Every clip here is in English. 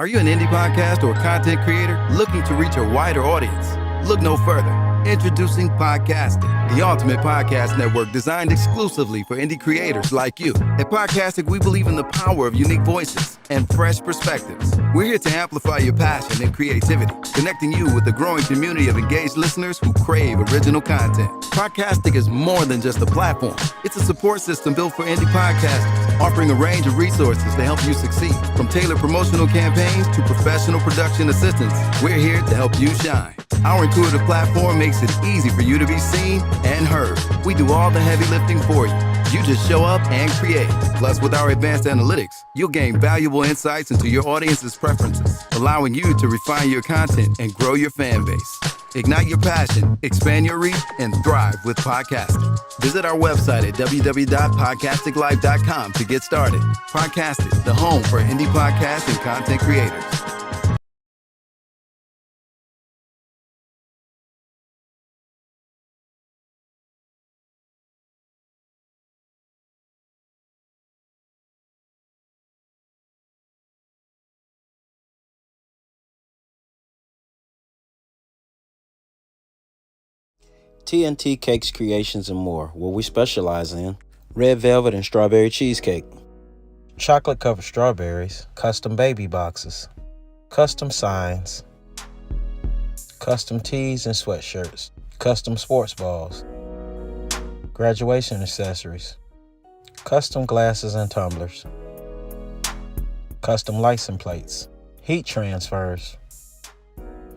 Are you an indie podcast or content creator looking to reach a wider audience? Look no further. Introducing Podcastic, the ultimate podcast network designed exclusively for indie creators like you. At Podcastic, we believe in the power of unique voices and fresh perspectives. We're here to amplify your passion and creativity, connecting you with a growing community of engaged listeners who crave original content. Podcastic is more than just a platform. It's a support system built for indie podcasters, offering a range of resources to help you succeed. From tailored promotional campaigns to professional production assistance, we're here to help you shine. Our intuitive platform makes it easy for you to be seen and heard. We do all the heavy lifting for you. You just show up and create. Plus, with our advanced analytics, you'll gain valuable insights into your audience's preferences, allowing you to refine your content and grow your fan base. Ignite your passion, expand your reach, and thrive with podcasting. Visit our website at www.podcasticlife.com to get started. Podcastic, the home for indie podcasts and content creators. TNT Cakes, Creations, and more, what we specialize in: red velvet and strawberry cheesecake, chocolate-covered strawberries, custom baby boxes, custom signs, custom tees and sweatshirts, custom sports balls, graduation accessories, custom glasses and tumblers, custom license plates, heat transfers,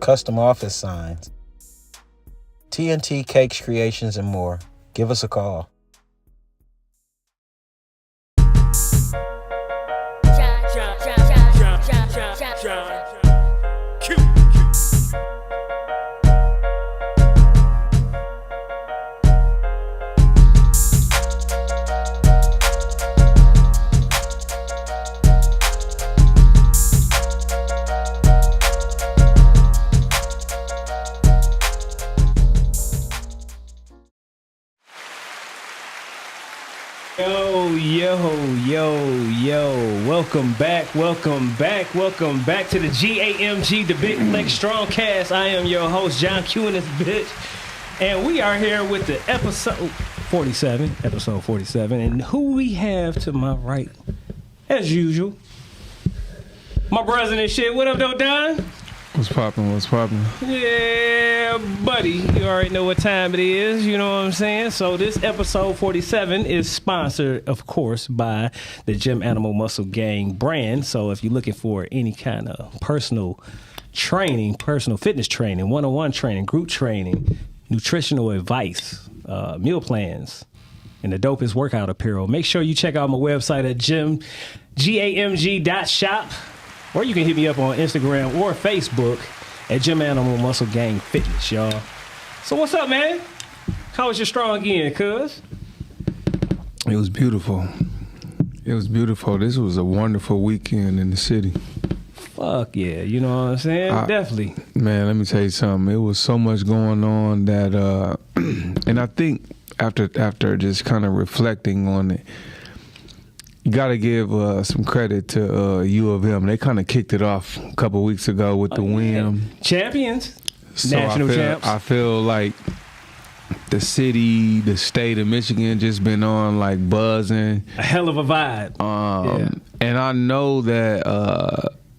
custom office signs. TNT Cakes, Creations, and more. Give us a call. Yo, welcome back to the GAMG, the Big Flexxx Strongcast. I am your host, John Q in this bitch, and we are here with the episode 47, and who we have to my right, as usual, my brother and shit. What up, though, Don? What's poppin'? Yeah, buddy. You already know what time it is, you know what I'm saying? So this episode 47 is sponsored, of course, by the Gym Animal Muscle Gang brand. So if you're looking for any kind of personal training, personal fitness training, one-on-one training, group training, nutritional advice, meal plans, and the dopest workout apparel, make sure you check out my website at gamg.shop. Or you can hit me up on Instagram or Facebook at Gym Animal Muscle Gang Fitness, y'all. So what's up, man? How was your strong end, cuz? It was beautiful. This was a wonderful weekend in the city. Fuck yeah, you know what I'm saying? Definitely. Man, let me tell you something. It was so much going on that, and I think after just kind of reflecting on it, you got to give some credit to U of M. They kind of kicked it off a couple weeks ago with the win. Champions. So National champs. I feel like the city, the state of Michigan just been on like buzzing. A hell of a vibe. And I know that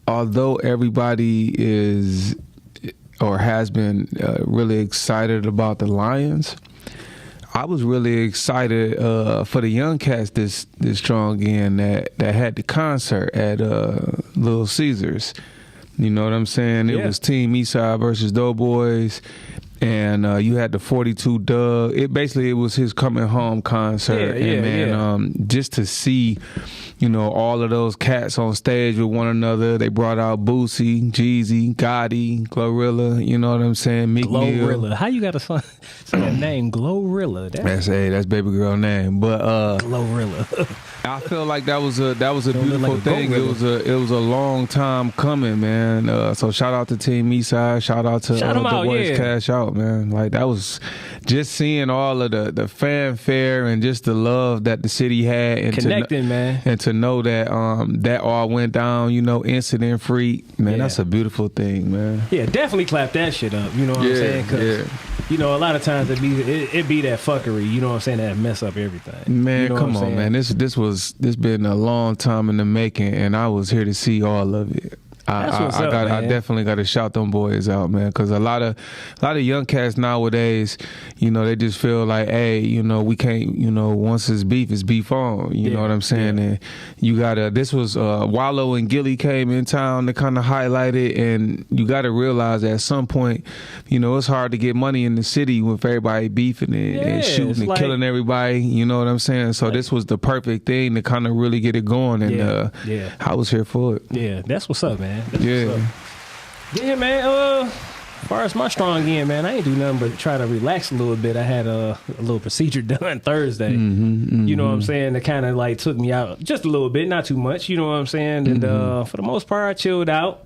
although everybody is or has been really excited about the Lions, I was really excited for the young cats this strong in that had the concert at Little Caesars. You know what I'm saying? It was Team Eastside versus Doughboys, and you had the 42 Doug. It was his coming home concert, just to see, you know, all of those cats on stage with one another. They brought out Boosie, Jeezy, Gotti, Glorilla. You know what I'm saying? Meek Mill. Glorilla. How you got to say that name, Glorilla? That's baby girl name, but Glorilla. I feel like that was a beautiful like a thing. goat It was a long time coming, man. So shout out to Team Eastside. Shout out to Shout 'em the out, boys yeah. Cash Out, man. Like that was just seeing all of the fanfare and just the love that the city had and Connecting, man. And to know that that all went down, incident free, man. Yeah. That's a beautiful thing, man. Yeah, definitely clap that shit up. You know what I'm saying? 'Cause, a lot of times it be that fuckery. You know what I'm saying? That mess up everything. Man, You know come what I'm on, saying? man. This been a long time in the making, and I was here to see all of it. That's what's up, I man. definitely got to shout them boys out, man, because a lot of young cats nowadays, they just feel like, hey, we can't, once it's beef on. You know what I'm saying? Yeah. And you gotta. This was Wallow and Gilly came in town to kind of highlight it, and you got to realize that at some point, it's hard to get money in the city with everybody beefing and it's shooting and like- killing everybody. You know what I'm saying? So this was the perfect thing to kind of really get it going, and Yeah. I was here for it. Yeah, that's what's up, man. That's Yeah. what's up. Yeah, man. As far as my strong end, man, I ain't do nothing but try to relax a little bit. I had a little procedure done Thursday. You know what I'm saying? It kind of like took me out just a little bit, not too much. You know what I'm saying? And for the most part, I chilled out.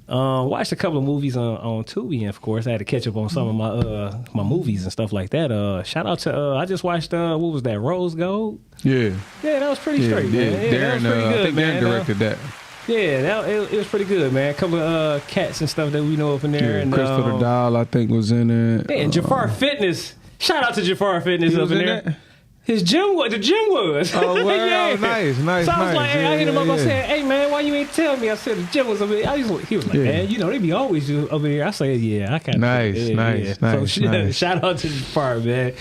Watched a couple of movies on Tubi, and of course, I had to catch up on some of my movies and stuff like that. Shout out to I just watched what was that, Rose Gold? Yeah. Yeah, that was pretty straight, man. Yeah, that was pretty I good, think man. Darren directed that. Yeah, it was pretty good, man. A couple of cats and stuff that we know up in there. Yeah, And Crystal the Doll, I think, was in it. yeah, and Jafar Fitness. Shout out to Jafar Fitness He up was in in there. that? The gym was. Oh, wow. Yeah. Nice. So I was like, hey, I hit him up. I Yeah. said, hey, man, why you ain't tell me? I said, the gym was over there. He was like, Yeah. man, they be always over here. I said, yeah, I kind of. Nice. So shout out to Jafar, man.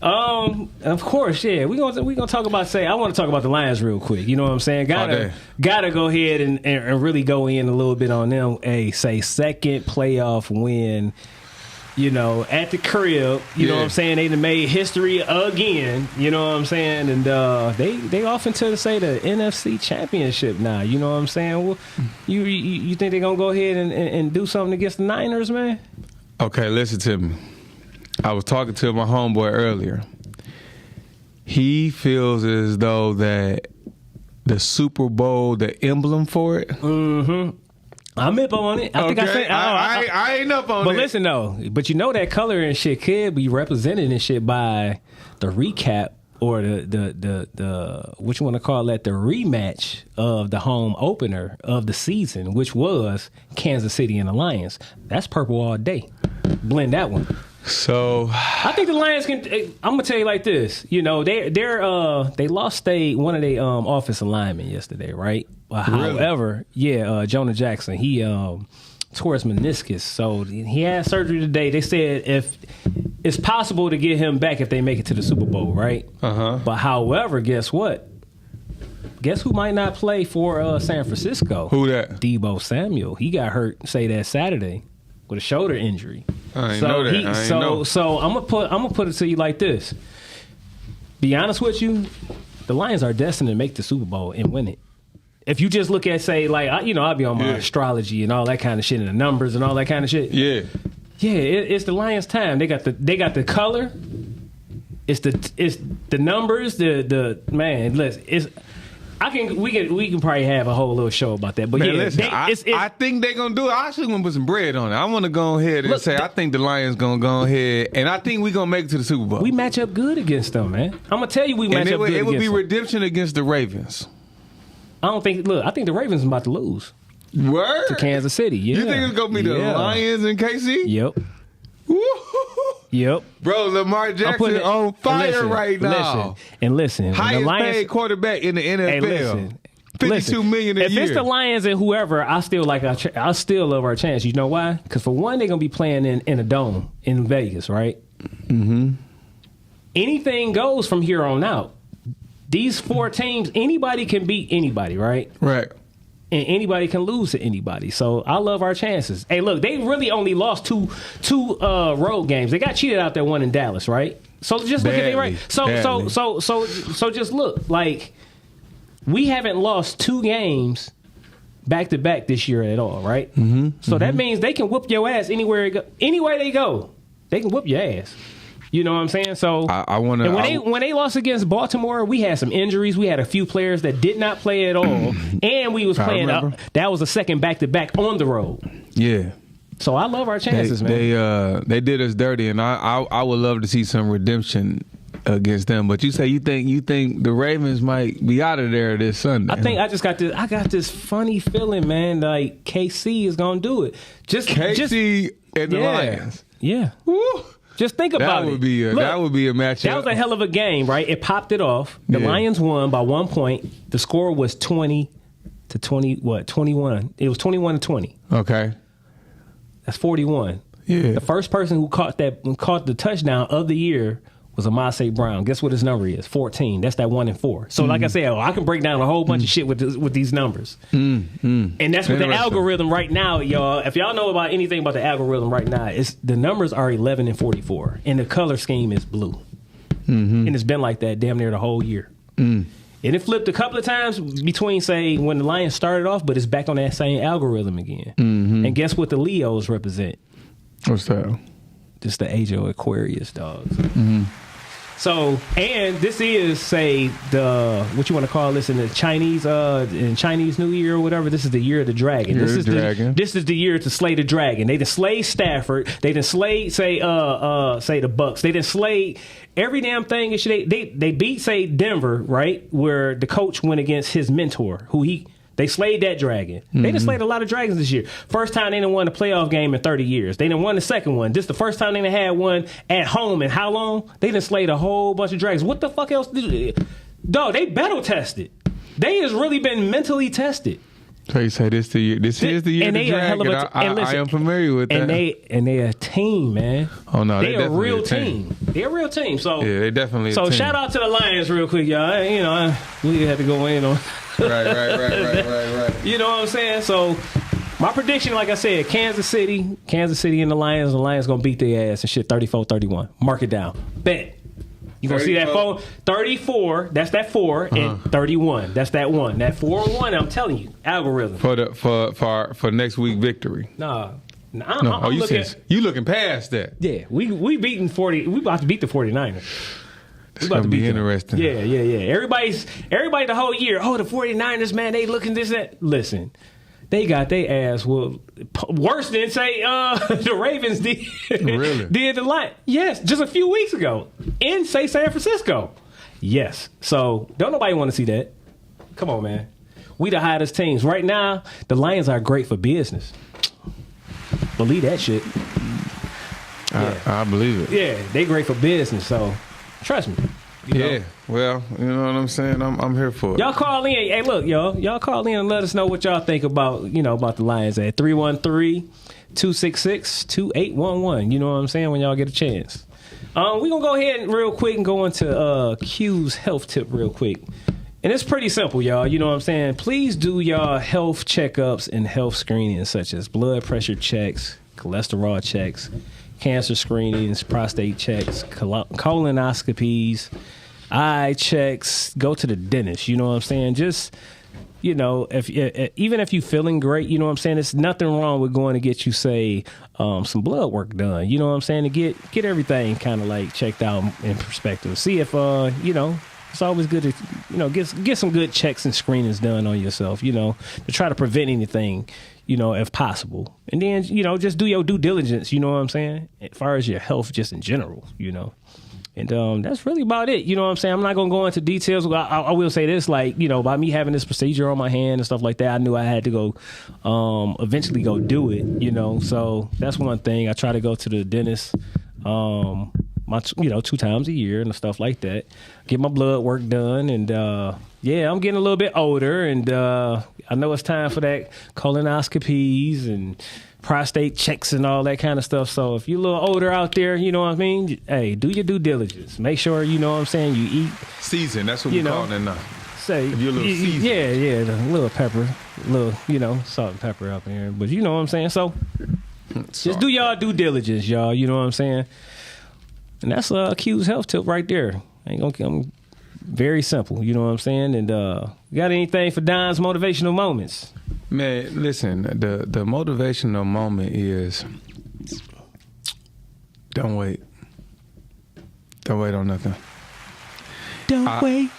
Of course, yeah. We gonna talk about, I want to talk about the Lions real quick. You know what I'm saying? Gotta go ahead and really go in a little bit on them. Second playoff win. At the crib, you know what I'm saying? They done made history again, you know what I'm saying? And they off into the NFC Championship now, you know what I'm saying? Well, you think they're going to go ahead and do something against the Niners, man? Okay, listen to me. I was talking to my homeboy earlier. He feels as though that the Super Bowl, the emblem for it. Mm-hmm. I'm up on it. I think I ain't up on it. But listen, though, that color and shit could be represented and shit by the recap or the what you want to call that, the rematch of the home opener of the season, which was Kansas City and the Lions. That's purple all day. Blend that one. So I think the Lions can. I'm gonna tell you like this. They lost one of their offensive linemen yesterday, right? However, Jonah Jackson, he tore his meniscus, so he had surgery today. They said if it's possible to get him back if they make it to the Super Bowl, right? But however, guess what? Guess who might not play for San Francisco? Who that? Debo Samuel. He got hurt. Say that Saturday with a shoulder injury. I ain't know that. So I'm gonna put it to you like this. Be honest with you, the Lions are destined to make the Super Bowl and win it. If you just look at I'll be on my astrology and all that kind of shit and the numbers and all that kind of shit. Yeah. It's the Lions' time. They got the color. It's the numbers. The man. We can probably have a whole little show about that. But Man, yeah, listen, I think they're gonna do it. I actually want to put some bread on it. I want to go ahead and say I think the Lions gonna go ahead, and I think we're gonna make it to the Super Bowl. we match up good against them, man. I'm gonna tell you, we match up good. It would be against them. redemption against the Ravens. I think the Ravens are about to lose Word to Kansas City. Yeah. You think it's gonna be the Lions and KC? Yep. Woo-hoo-hoo. Yep. Bro, Lamar Jackson on fire right now. Listen. Highest the Lions, paid quarterback in the NFL. Hey, listen. $52 million a if year. it's the Lions and whoever, I still love our chance. You know why? Because for one, they're gonna be playing in a dome in Vegas, right? Mm-hmm. Anything goes from here on out. These four teams, anybody can beat anybody, right? Right. And anybody can lose to anybody. So I love our chances. Hey, look, they really only lost two road games. They got cheated out that one in Dallas, right? So just look at it, right? So just look, like we haven't lost two games back to back this year at all, right? Mm-hmm. So that means they can whoop your ass anywhere they go. They can whoop your ass. You know what I'm saying? So I want to. And when they lost against Baltimore, we had some injuries. We had a few players that did not play at all, and we was playing. That was the second back-to-back on the road. Yeah. So I love our chances, man. They did us dirty, and I would love to see some redemption against them. But you think the Ravens might be out of there this Sunday? I think I got this funny feeling, man. Like KC is gonna do it. KC and the Lions. Yeah. Woo. Just think about it. That would be a matchup. That was a hell of a game, right? It popped it off. The Lions won by 1 point. The score was 20 to 20. What? 21. It was 21-20. Okay. That's 41. Yeah. The first person who caught the touchdown of the year was Amase Brown. Guess what his number is? 14. That's that 1 and 4. So like I said, I can break down a whole bunch of shit with these numbers. And that's what the algorithm right now, y'all. If y'all know about anything about the algorithm right now, it's the numbers are 11 and 44, and the color scheme is blue. And it's been like that damn near the whole year. And it flipped a couple of times between, say, when the Lions started off, but it's back on that same algorithm again. And guess what the Leos represent? What's that? Just the age of Aquarius, dogs. So, and this is, say, what you want to call this in the Chinese New Year or whatever. This is the year of the dragon. This is the year to slay the dragon. They done slayed Stafford. They done slayed, say the Bucks. They done slayed every damn thing. They beat, say, Denver, right, where the coach went against his mentor, they slayed that dragon. They done slayed a lot of dragons this year. First time they done won a playoff game in 30 years. They done won the second one. This the first time they done had one at home in how long? They done slayed a whole bunch of dragons. What the fuck else? Dog, they battle tested. They has really been mentally tested. So you say this is the year of the dragon. I am familiar with that. And they a team, man. Oh no, they a real team. They're a real team. So yeah, they definitely. So shout out to the Lions real quick, y'all. We had to go in on. Right. You know what I'm saying? So my prediction, like I said, Kansas City and the Lions going to beat their ass and shit 34-31. Mark it down. Bet. You're going to see that 34, that's that 4, and 31, that's that 1. That 4 and 1, I'm telling you, algorithm. For next week victory. No, you looking past that. Yeah, we beating 40, we about to beat the 49ers. It's going to be interesting. Yeah. Everybody the whole year, the 49ers, man, they looking this, that. Listen, they got their ass worse than, say, the Ravens did. Really? Did the Lions. Yes, just a few weeks ago in, say, San Francisco. Yes. So don't nobody want to see that. Come on, man. We the hottest teams. Right now, the Lions are great for business. Believe that shit. I believe it. Yeah, they great for business, so trust me. You know? Well, you know what I'm saying? I'm here for it. Y'all call in. Hey, look, y'all call in and let us know what y'all think about the Lions at 313-266-2811. You know what I'm saying? When y'all get a chance. We're going to go ahead and real quick and go into Q's health tip real quick. And it's pretty simple, y'all. You know what I'm saying? Please do y'all health checkups and health screenings such as blood pressure checks, cholesterol checks, cancer screenings, prostate checks, colonoscopies, eye checks. Go to the dentist. You know what I'm saying? Just, even if you're feeling great, you know what I'm saying? There's nothing wrong with going to get you, say, some blood work done. You know what I'm saying? To get everything kind of like checked out in perspective. See if, it's always good to, get some good checks and screenings done on yourself, to try to prevent anything, if possible. And then, just do your due diligence, you know what I'm saying? As far as your health just in general, And that's really about it. You know what I'm saying? I'm not going to go into details. I will say this, by me having this procedure on my hand and stuff like that, I knew I had to go eventually go do it, So that's one thing. I try to go to the dentist 2 times a year and stuff like that. Get my blood work done. And, I'm getting a little bit older. And I know it's time for that colonoscopies and prostate checks and all that kind of stuff. So if you're a little older out there, you know what I mean? Hey, do your due diligence. Make sure, you know what I'm saying, you eat. Season, that's what we call it now. Say, if you're a little seasoned. Yeah, the little pepper, salt and pepper up in here. But you know what I'm saying? So just do y'all due diligence, y'all. You know what I'm saying? And that's Q's health tip right there. I'm very simple, you know what I'm saying? And got anything for Don's motivational moments? Man, listen, the motivational moment is don't wait. Don't wait on nothing. Don't wait.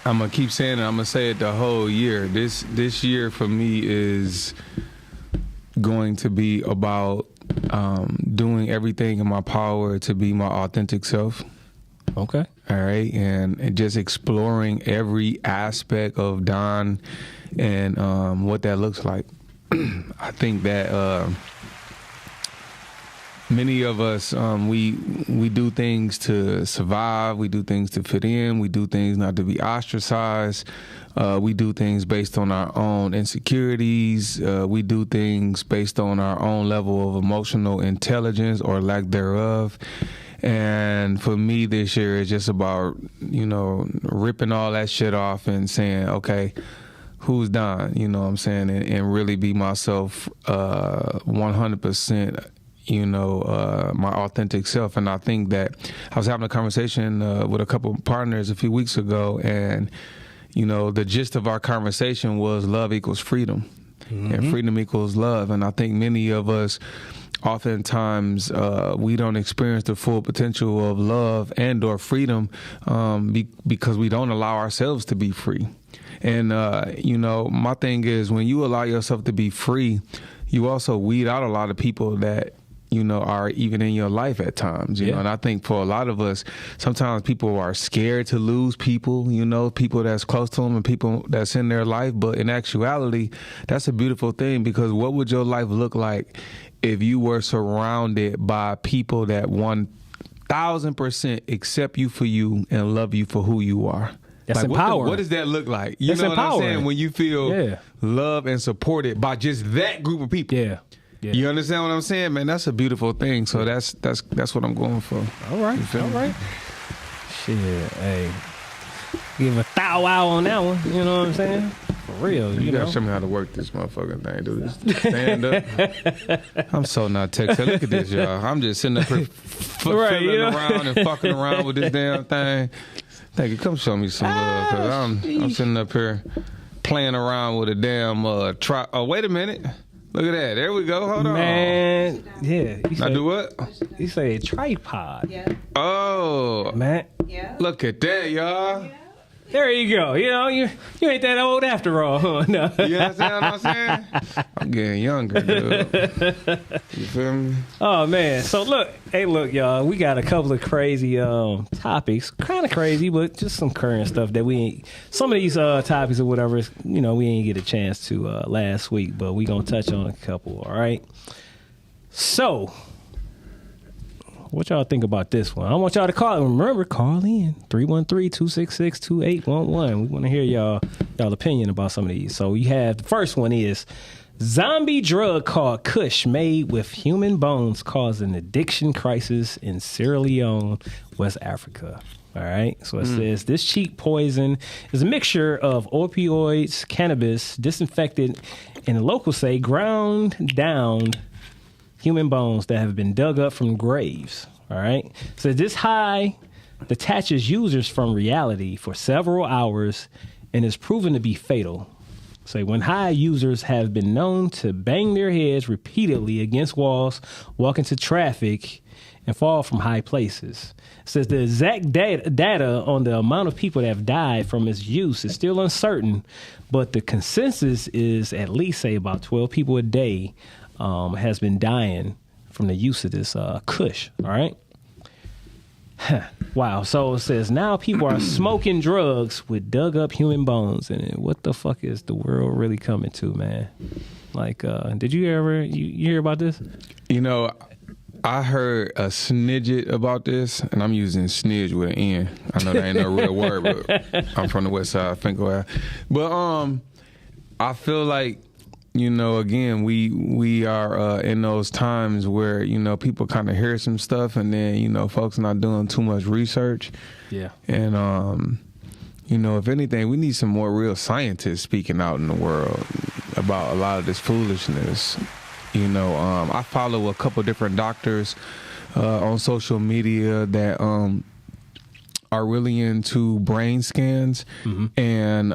I'm gonna keep saying it. I'm gonna say it the whole year. This year for me is going to be about doing everything in my power to be my authentic self. Okay. All right, and just exploring every aspect of Don and what that looks like. I think that many of us we do things to survive. We do things to fit in. We do things not to be ostracized. We do things based on our own insecurities. We do things based on our own level of emotional intelligence or lack thereof. And for me this year, it's just about, ripping all that shit off and saying, okay, who's Don? You know what I'm saying? And really be myself 100%, my authentic self. And I think that I was having a conversation with a couple of partners a few weeks ago, and the gist of our conversation was love equals freedom, and freedom equals love. And I think many of us, oftentimes, we don't experience the full potential of love and or freedom because we don't allow ourselves to be free. And, my thing is, when you allow yourself to be free, you also weed out a lot of people that are even in your life at times, you know, and I think for a lot of us, sometimes people are scared to lose people, people that's close to them and people that's in their life. But in actuality, that's a beautiful thing, because what would your life look like if you were surrounded by people that 1,000% accept you for you and love you for who you are? That's like, empowering. What does that look like? You That's know what I'm empowering. saying? When you feel loved and supported by just that group of people. Yeah. You understand what I'm saying, man? That's a beautiful thing. So that's what I'm going for. All right. All right. Shit, hey. Give a thou wow on that one. You know what I'm saying? For real. You gotta show me how to work this motherfucking thing. Do this stand up. I'm so not tech. Look at this, y'all. I'm just sitting up here fiddling around and fucking around with this damn thing. Thank you. Come show me some love, because I'm sitting up here playing around with a damn Oh, wait a minute. Look at that. There we go. Hold on. Man, yeah. I do what? You say tripod. Yeah. Oh. Man. Yeah. Look at that, y'all. There you go. You ain't that old after all, huh? No. You understand what I'm saying? I'm getting younger, dude. You feel me? Oh, man. So, look, y'all. We got a couple of crazy topics. Kind of crazy, but just some current stuff that we ain't. Some of these topics or whatever, we ain't get a chance to last week, but we going to touch on a couple, all right? So, what y'all think about this one? I want y'all to call. Remember, call in 313-266-2811. We want to hear y'all opinion about some of these. So you have the first one is zombie drug called Kush made with human bones causing addiction crisis in Sierra Leone, West Africa. All right. So it says this cheap poison is a mixture of opioids, cannabis, disinfected, and the locals say ground down human bones that have been dug up from graves. All right. So this high detaches users from reality for several hours and is proven to be fatal. So when high, users have been known to bang their heads repeatedly against walls, walk into traffic, and fall from high places. It says the exact data on the amount of people that have died from its use is still uncertain, but the consensus is at least, say, about 12 people a day has been dying from the use of this Kush, all right? Wow. So it says now people are smoking drugs with dug up human bones. And what the fuck is the world really coming to, man? Like, did you ever you hear about this? I heard a snidget about this, and I'm using snidge with an N. I know that ain't no real word, but I'm from the west side of Finkel. But I feel like, again, we are in those times where, people kind of hear some stuff and then, folks not doing too much research. Yeah. And, if anything, we need some more real scientists speaking out in the world about a lot of this foolishness. I follow a couple different doctors on social media that are really into brain scans and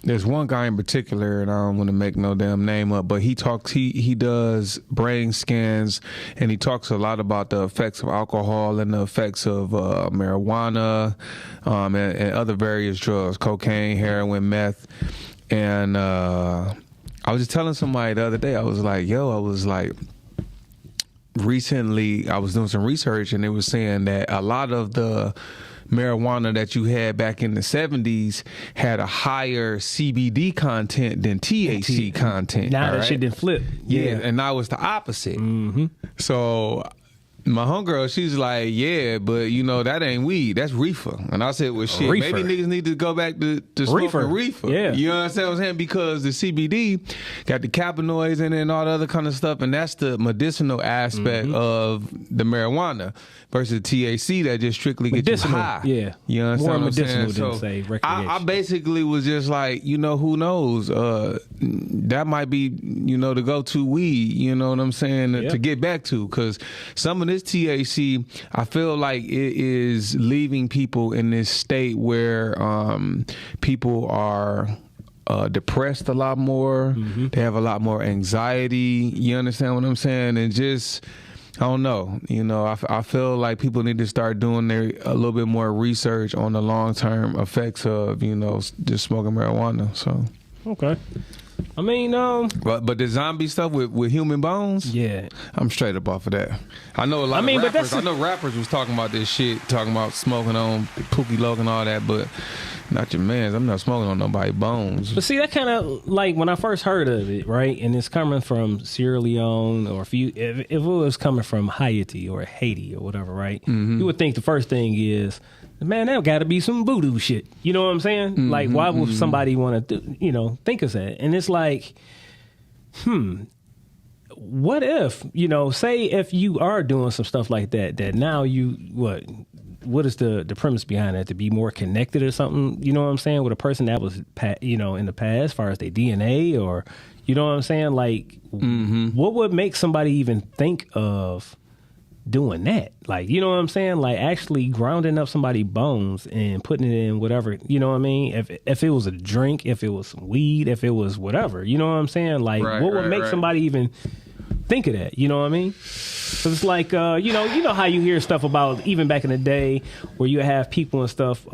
There's one guy in particular, and I don't want to make no damn name up, but he does brain scans, and he talks a lot about the effects of alcohol and the effects of marijuana, and other various drugs, cocaine, heroin, meth. And I was just telling somebody the other day, I was like, recently I was doing some research, and it was saying that a lot of the marijuana that you had back in the 70s had a higher CBD content than THC content. Now that shit didn't flip. Yeah, and now it's the opposite. Mm-hmm. So my homegirl, she's like, yeah, but that ain't weed. That's reefer. And I said, well, shit, maybe niggas need to go back to smoking reefer. Yeah. You understand what I'm saying? Because the CBD got the cannabinoids in it and all the other kind of stuff, and that's the medicinal aspect of the marijuana versus THC that just strictly gets you high. Yeah. You understand more what I'm saying? medicinal than, say, recreational. I basically was just like, who knows? That might be, the go-to weed, you know what I'm saying, to get back to. Because some of this THC, I feel like it is leaving people in this state where people are depressed a lot more. Mm-hmm. They have a lot more anxiety. You understand what I'm saying? And just, I don't know. I feel like people need to start doing a little bit more research on the long-term effects of, just smoking marijuana. So okay. I mean, but the zombie stuff with human bones, yeah, I'm straight up off of that. I know a lot of rappers. I know rappers was talking about this shit, talking about smoking on Pookie Loc and all that, but not your mans. I'm not smoking on nobody's bones. But see, that kind of like when I first heard of it, right? And it's coming from Sierra Leone, or if it was coming from Haiti or Haiti or whatever, right? Mm-hmm. You would think the first thing is, man, that got to be some voodoo shit. You know what I'm saying? Mm-hmm, like, why would somebody want to, think of that? And it's like, what if, say if you are doing some stuff like that now what is the premise behind that? To be more connected or something? You know what I'm saying? With a person that was, in the past, as far as their DNA, or, you know what I'm saying? Like, what would make somebody even think of doing that? Like, you know what I'm saying? Like actually grounding up somebody's bones and putting it in whatever, you know what I mean? If it was a drink, if it was some weed, if it was whatever, you know what I'm saying? Like what would make somebody even think of that? You know what I mean? So it's like, you know how you hear stuff about even back in the day where you have people and stuff,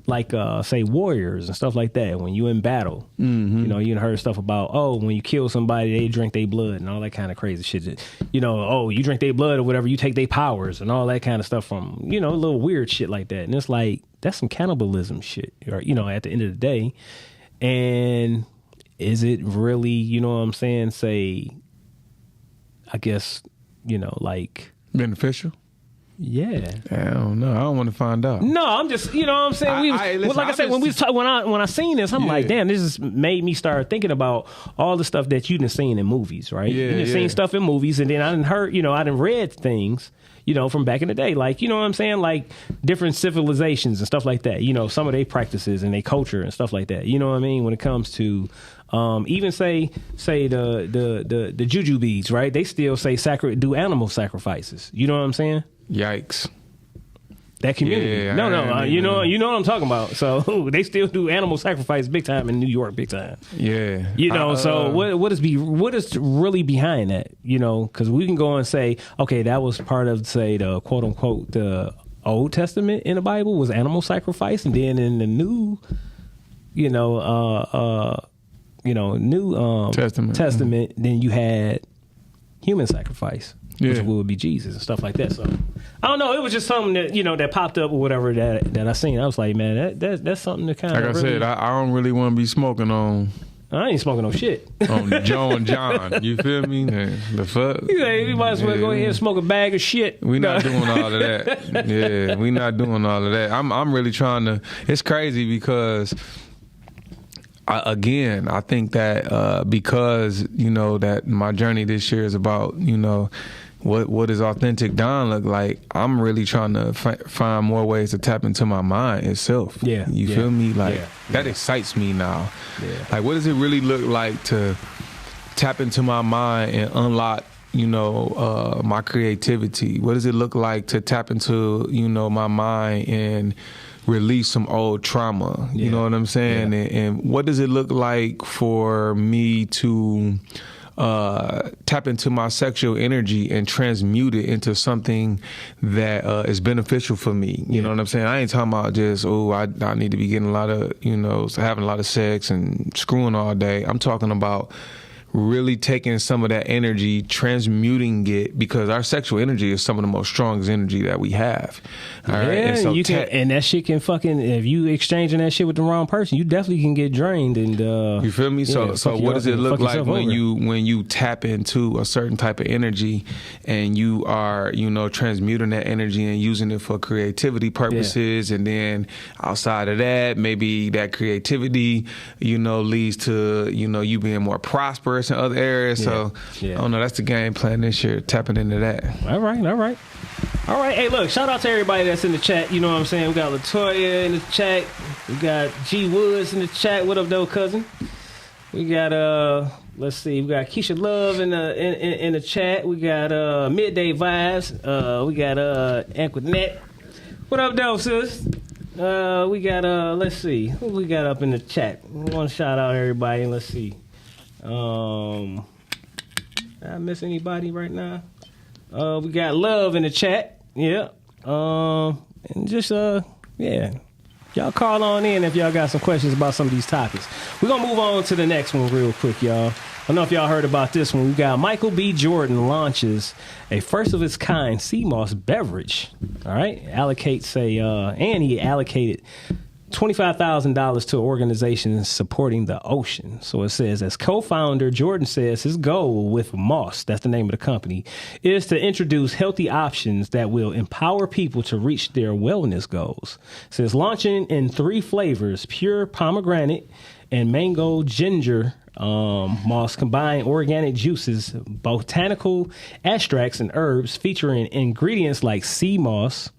like say warriors and stuff like that. When you in battle, you heard stuff about, when you kill somebody, they drink their blood and all that kind of crazy shit. You drink their blood or whatever, you take their powers and all that kind of stuff from, a little weird shit like that. And it's like, that's some cannibalism shit, or, at the end of the day. And is it really, you know what I'm saying, say, I guess, like beneficial? Yeah, I don't know. I don't want to find out. No, I'm just, you know what I'm saying. When I seen this, I'm like, damn, this just made me start thinking about all the stuff that you done seen in movies, right? Yeah, you done seen stuff in movies, and then I done heard, I done read things, from back in the day, like, you know what I'm saying, like different civilizations and stuff like that. Some of their practices and their culture and stuff like that. You know what I mean? When it comes to even say the juju beads, right? They still say do animal sacrifices. You know what I'm saying? Yikes. That community. Yeah, you know what I'm talking about. So they still do animal sacrifice big time in New York, big time. Yeah. So what is really behind that? Because we can go and say, okay, that was part of, say, the quote unquote the Old Testament in the Bible was animal sacrifice, and then in the New, Testament, then you had human sacrifice. Which would be Jesus and stuff like that. So I don't know. It was just something that that popped up or whatever that I seen. I was like, man, that's something to kind of. Like I said, I don't really want to be smoking on. I ain't smoking no shit. On Joe and John, you feel me? The fuck. You might as well go ahead and smoke a bag of shit. We not doing all of that. Yeah, we not doing all of that. I'm really trying to. It's crazy because. I think that because that my journey this year is about what does authentic Don look like. I'm really trying to find more ways to tap into my mind itself. Yeah, you feel me? Like that excites me now. Yeah. Like, what does it really look like to tap into my mind and unlock my creativity? What does it look like to tap into my mind and release some old trauma. You know what I'm saying? Yeah. And what does it look like for me to tap into my sexual energy and transmute it into something that is beneficial for me? You know what I'm saying? I ain't talking about just, I need to be getting a lot of, having a lot of sex and screwing all day. I'm talking about really taking some of that energy, transmuting it, because our sexual energy is some of the most strongest energy that we have. All right? And so you can, and that shit can fucking, if you exchanging that shit with the wrong person, you definitely can get drained. And you feel me? So what does it look like when over. you tap into a certain type of energy and you are, transmuting that energy and using it for creativity purposes, and then outside of that, maybe that creativity, leads to, you being more prosperous in other areas. So I don't know, that's the game plan this year, tapping into that. All right. Hey, look, shout out to everybody that's in the chat. You know what I'm saying? We got Latoya in the chat. We got G Woods in the chat. What up, though, cousin? We got let's see, we got Keisha Love in the chat. We got Midday Vibes. We got Anquinette. What up, though, sis? We got let's see, who we got up in the chat? We want to shout out everybody. Let's see. Did I miss anybody right now? We got Love in the chat. Yeah. And just y'all call on in if y'all got some questions about some of these topics. We're gonna move on to the next one real quick, y'all. I don't know if y'all heard about this one. We got Michael B. Jordan launches a first of its kind sea moss beverage. All right, and he allocated $25,000 to organizations supporting the ocean. So it says, as co-founder, Jordan says his goal with Moss, that's the name of the company, is to introduce healthy options that will empower people to reach their wellness goals. It says launching in 3 flavors, pure pomegranate and mango ginger. Moss combine organic juices, botanical extracts, and herbs featuring ingredients like sea moss,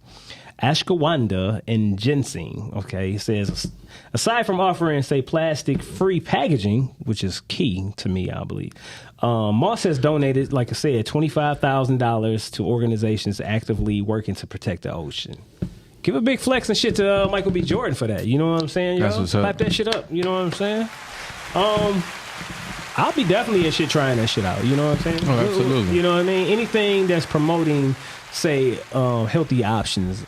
ashwagandha, and ginseng. Okay, it says aside from offering, say, plastic-free packaging, which is key to me, I believe, Moss has donated, like I said, $25,000 to organizations actively working to protect the ocean. Give a big flex and shit to Michael B. Jordan for that. You know what I'm saying, yo? That's what's up. Clap that shit up. You know what I'm saying? I'll be definitely in shit trying that shit out. You know what I'm saying? Oh, absolutely. You know what I mean? Anything that's promoting, say, healthy options,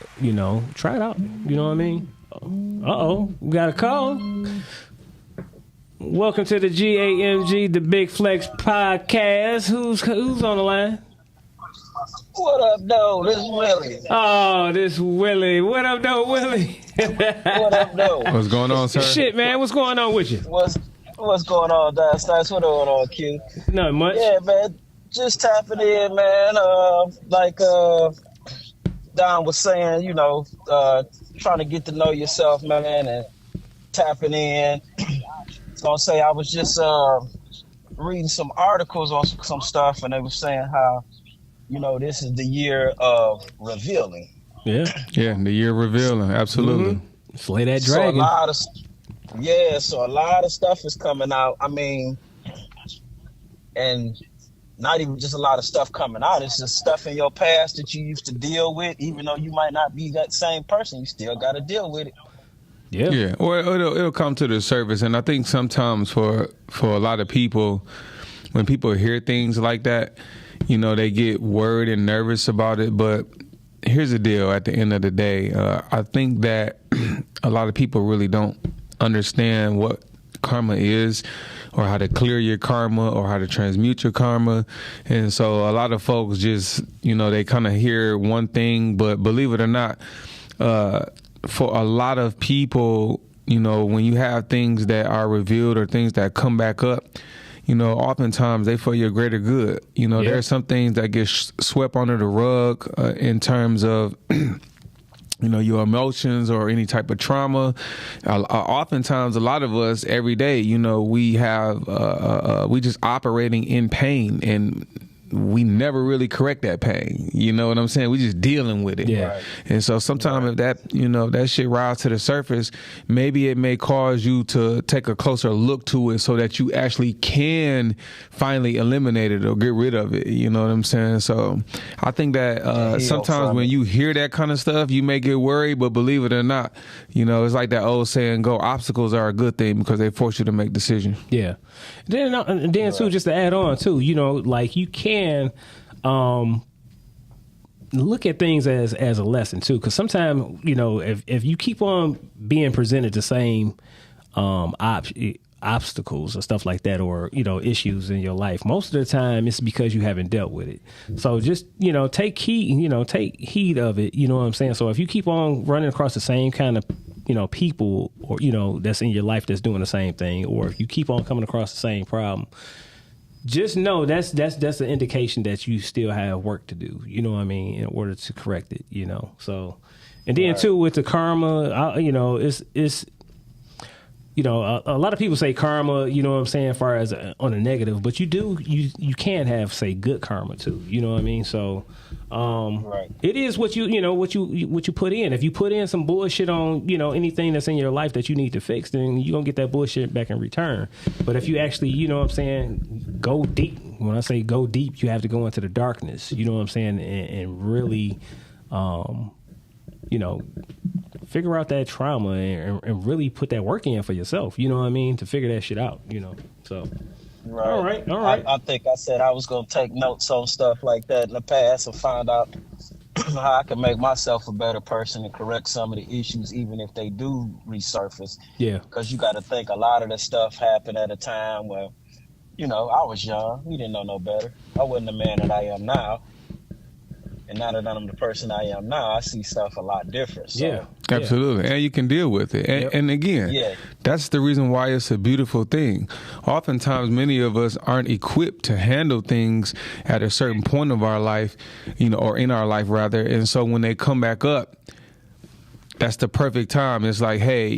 try it out. You know what I mean? We got a call. Welcome to the GAMG, the Big Flex podcast. Who's on the line? What up, though? This is Willie. Oh, this Willie. What up, though, Willie? What up, though? What's going on, sir? Shit, man. What's going on with you? What's going on, Dice? What's going on, Q? Not much. Yeah, man. Just tapping in, man. Like Don was saying, trying to get to know yourself, man, and tapping in. So I'll say I was just reading some articles on some stuff, and they were saying how, this is the year of revealing. Yeah, the year of revealing, absolutely. Mm-hmm. Slay that dragon. So a lot of stuff is coming out. I mean, and not even just a lot of stuff coming out. It's just stuff in your past that you used to deal with. Even though you might not be that same person, you still got to deal with it. Yeah. Or it'll come to the surface. And I think sometimes for a lot of people, when people hear things like that, they get worried and nervous about it. But here's the deal. At the end of the day, I think that a lot of people really don't understand what karma is, or how to clear your karma, or how to transmute your karma. And so a lot of folks just, they kind of hear one thing, but believe it or not, for a lot of people, when you have things that are revealed or things that come back up, oftentimes they for your greater good. There are some things that get swept under the rug in terms of your emotions or any type of trauma. Oftentimes, a lot of us every day, we have we just operating in pain, and we never really correct that pain. You know what I'm saying? We just dealing with it. Yeah. Right. And so sometimes if that, that shit rises to the surface, maybe it may cause you to take a closer look to it so that you actually can finally eliminate it or get rid of it. You know what I'm saying? So I think that sometimes when you hear that kind of stuff, you may get worried, but believe it or not, it's like that old saying, go, obstacles are a good thing because they force you to make decisions. Yeah. Then too, just to add on too, like you can look at things as a lesson too, because sometimes if you keep on being presented the same obstacles or stuff like that, or issues in your life, most of the time it's because you haven't dealt with it. So just take heed, take heed of it. You know what I'm saying? So if you keep on running across the same kind of people, or that's in your life that's doing the same thing, or if you keep on coming across the same problem, just know that's an indication that you still have work to do. You know what I mean? In order to correct it. So, and then too with the karma, it's a lot of people say karma, you know what I'm saying, as far as on a negative, but you can have, say, good karma too. You know what I mean? So it is what you put in. If you put in some bullshit on, anything that's in your life that you need to fix, then you're going to get that bullshit back in return. But if you actually, you know what I'm saying, go deep. When I say go deep, you have to go into the darkness, you know what I'm saying, and really, figure out that trauma and really put that work in for yourself, you know what I mean, to figure that shit out, so. Right. All right. I think I said I was going to take notes on stuff like that in the past and find out how I can make myself a better person and correct some of the issues, even if they do resurface. Yeah. Because you got to think a lot of the stuff happened at a time where, I was young. We didn't know no better. I wasn't the man that I am now. And now that I'm the person I am now, I see stuff a lot different. So. Yeah, absolutely. And you can deal with it. And again, that's the reason why it's a beautiful thing. Oftentimes, many of us aren't equipped to handle things at a certain point of our life, or in our life, rather. And so when they come back up, that's the perfect time. It's like, hey,